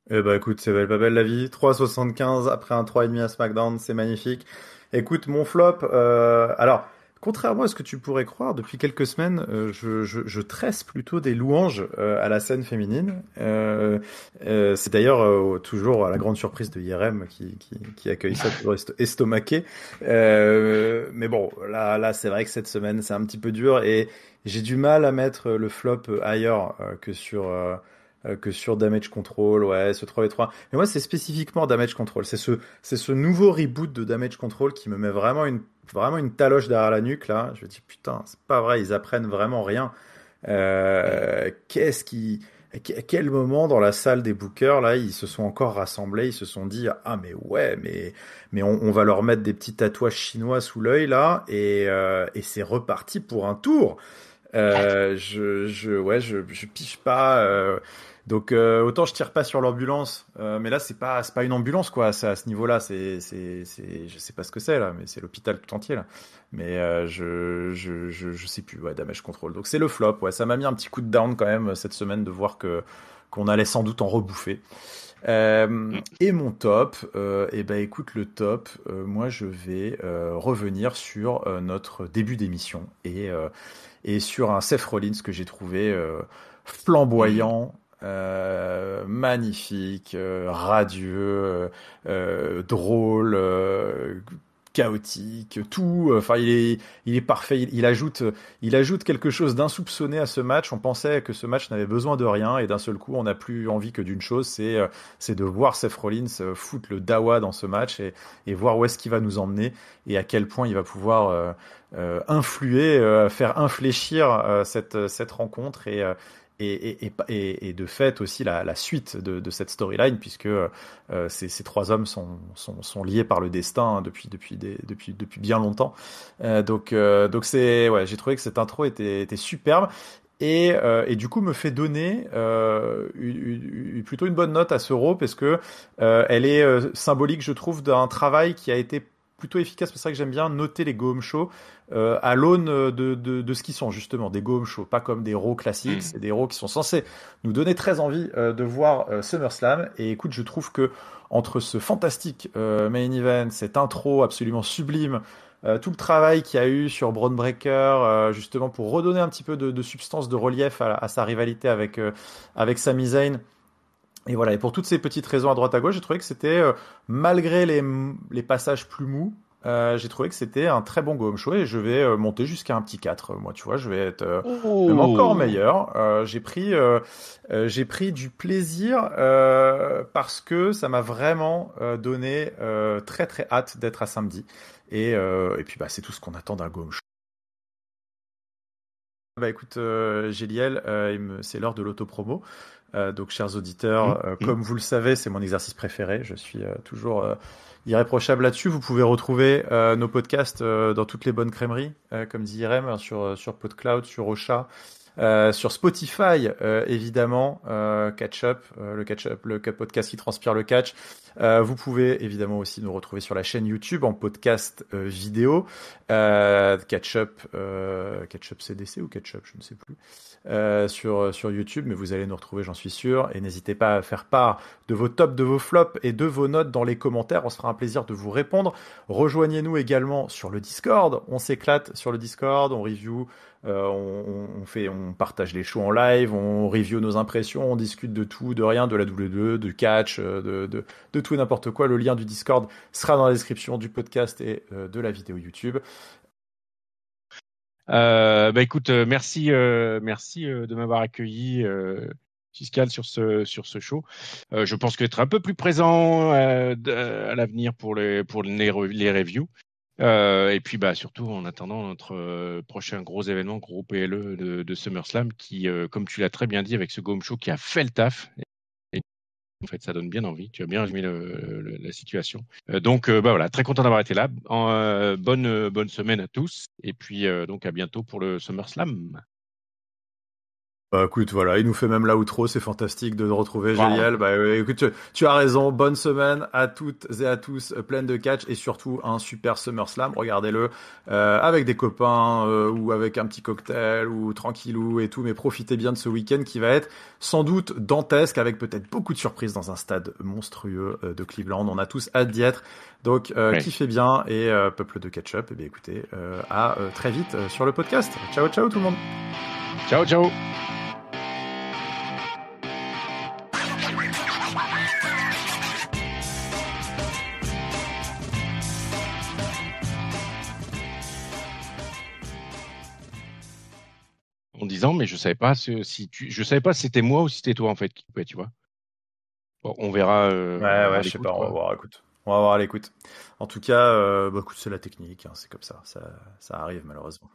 Eh ben écoute, c'est belle pas belle la vie. 3,75 après un 3,5 à SmackDown, c'est magnifique. Écoute, mon flop, alors, contrairement à ce que tu pourrais croire, depuis quelques semaines, je tresse plutôt des louanges à la scène féminine. C'est d'ailleurs toujours à la grande surprise de IRM qui accueille ça toujours estomaqué. Mais bon, là c'est vrai que cette semaine, c'est un petit peu dur et j'ai du mal à mettre le flop ailleurs que sur Damage Control, ouais, ce 3v3. Mais moi, c'est spécifiquement Damage Control. C'est ce nouveau reboot de Damage Control qui me met vraiment une taloche derrière la nuque, là. Je me dis, putain, c'est pas vrai, ils apprennent vraiment rien. Mm. À quel moment dans la salle des bookers, là, ils se sont encore rassemblés, ils se sont dit, ah, mais ouais, mais on va leur mettre des petits tatouages chinois sous l'œil, là, et c'est reparti pour un tour. Ouais, je pige pas. Donc autant je tire pas sur l'ambulance, mais là c'est pas une ambulance quoi. C'est à ce niveau-là, je sais pas ce que c'est là, mais c'est l'hôpital tout entier là. Mais je sais plus. Ouais, Damage Control. Donc c'est le flop. Ouais, ça m'a mis un petit coup de down quand même cette semaine de voir que qu'on allait sans doute en rebouffer. Mm. Et mon top, et ben écoute le top, moi je vais revenir sur notre début d'émission et sur un Seth Rollins que j'ai trouvé Mm. flamboyant, magnifique, radieux, drôle, chaotique, tout. Enfin, il est parfait. Il ajoute quelque chose d'insoupçonné à ce match. On pensait que ce match n'avait besoin de rien, et d'un seul coup, on n'a plus envie que d'une chose, c'est de voir Seth Rollins foutre le dawa dans ce match et voir où est-ce qu'il va nous emmener et à quel point il va pouvoir influer, faire infléchir cette rencontre et de fait aussi la suite de cette storyline, puisque ces trois hommes sont liés par le destin, hein, depuis bien longtemps. Donc ouais, j'ai trouvé que cette intro était superbe. Et du coup me fait donner plutôt une bonne note à ce Raw, parce que elle est symbolique, je trouve, d'un travail qui a été plutôt efficace. C'est pour ça que j'aime bien noter les Go Home Show à l'aune de ce qu'ils sont, justement, des Go Home Show, pas comme des Raw classiques. C'est des Raw qui sont censés nous donner très envie de voir SummerSlam. Et écoute, je trouve que entre ce fantastique main event, cette intro absolument sublime, tout le travail qu'il y a eu sur Braun Breaker, justement pour redonner un petit peu de substance, de relief à sa rivalité avec Sami Zayn. Et voilà, et pour toutes ces petites raisons à droite à gauche, j'ai trouvé que c'était, malgré les passages plus mous, j'ai trouvé que c'était un très bon Go Home Show, et je vais monter jusqu'à un petit 4. Moi, tu vois, je vais être même encore meilleur. J'ai pris du plaisir parce que ça m'a vraiment donné très très hâte d'être à samedi. Et puis bah, c'est tout ce qu'on attend d'un Go Home Show. Bah écoute, Géliel, c'est l'heure de l'autopromo. Donc, chers auditeurs, comme vous le savez, c'est mon exercice préféré. Je suis toujours irréprochable là-dessus. Vous pouvez retrouver nos podcasts dans toutes les bonnes crèmeries, comme dit Irem, sur PodCloud, sur Ocha, sur Spotify, évidemment, Catch Up, le podcast qui transpire le catch. Vous pouvez évidemment aussi nous retrouver sur la chaîne YouTube en podcast vidéo, Catch Up CDC ou Catch Up, je ne sais plus, sur YouTube, mais vous allez nous retrouver, j'en suis sûr. Et n'hésitez pas à faire part de vos tops, de vos flops et de vos notes dans les commentaires. On se fera un plaisir de vous répondre. Rejoignez-nous également sur le Discord. On s'éclate sur le Discord, on review, on partage les shows en live, on review nos impressions, on discute de tout, de rien, de la WWE, du catch, de tout et n'importe quoi. Le lien du Discord sera dans la description du podcast et de la vidéo YouTube. Bah écoute, merci de m'avoir accueilli, Giscard, sur ce show. Je pense qu'être un peu plus présent à l'avenir pour les reviews. Et puis bah surtout en attendant notre prochain gros événement, gros PLE de SummerSlam, qui, comme tu l'as très bien dit, avec ce Go Home Show qui a fait le taf. Et en fait, ça donne bien envie. Tu as bien résumé la situation. Donc, bah voilà, très content d'avoir été là. Bonne semaine à tous. Et puis, donc, à bientôt pour le SummerSlam. Bah écoute, voilà, il nous fait même l'outro, c'est fantastique de le retrouver, génial. Bah écoute, tu as raison, bonne semaine à toutes et à tous, pleine de catch, et surtout un super SummerSlam, regardez-le, avec des copains, ou avec un petit cocktail, ou tranquillou et tout, mais profitez bien de ce week-end qui va être sans doute dantesque, avec peut-être beaucoup de surprises dans un stade monstrueux de Cleveland. On a tous hâte d'y être, donc kiffez bien, et peuple de catch-up, et bien écoutez, à très vite sur le podcast. Ciao ciao tout le monde. Ciao ciao. En disant, mais je savais pas je savais pas si c'était moi ou si c'était toi en fait qui coupait, tu vois. Bon, on verra. Ouais, je sais pas, on va voir, écoute. On va voir à l'écoute. En tout cas, bah, écoute, c'est la technique, hein, c'est comme ça arrive malheureusement.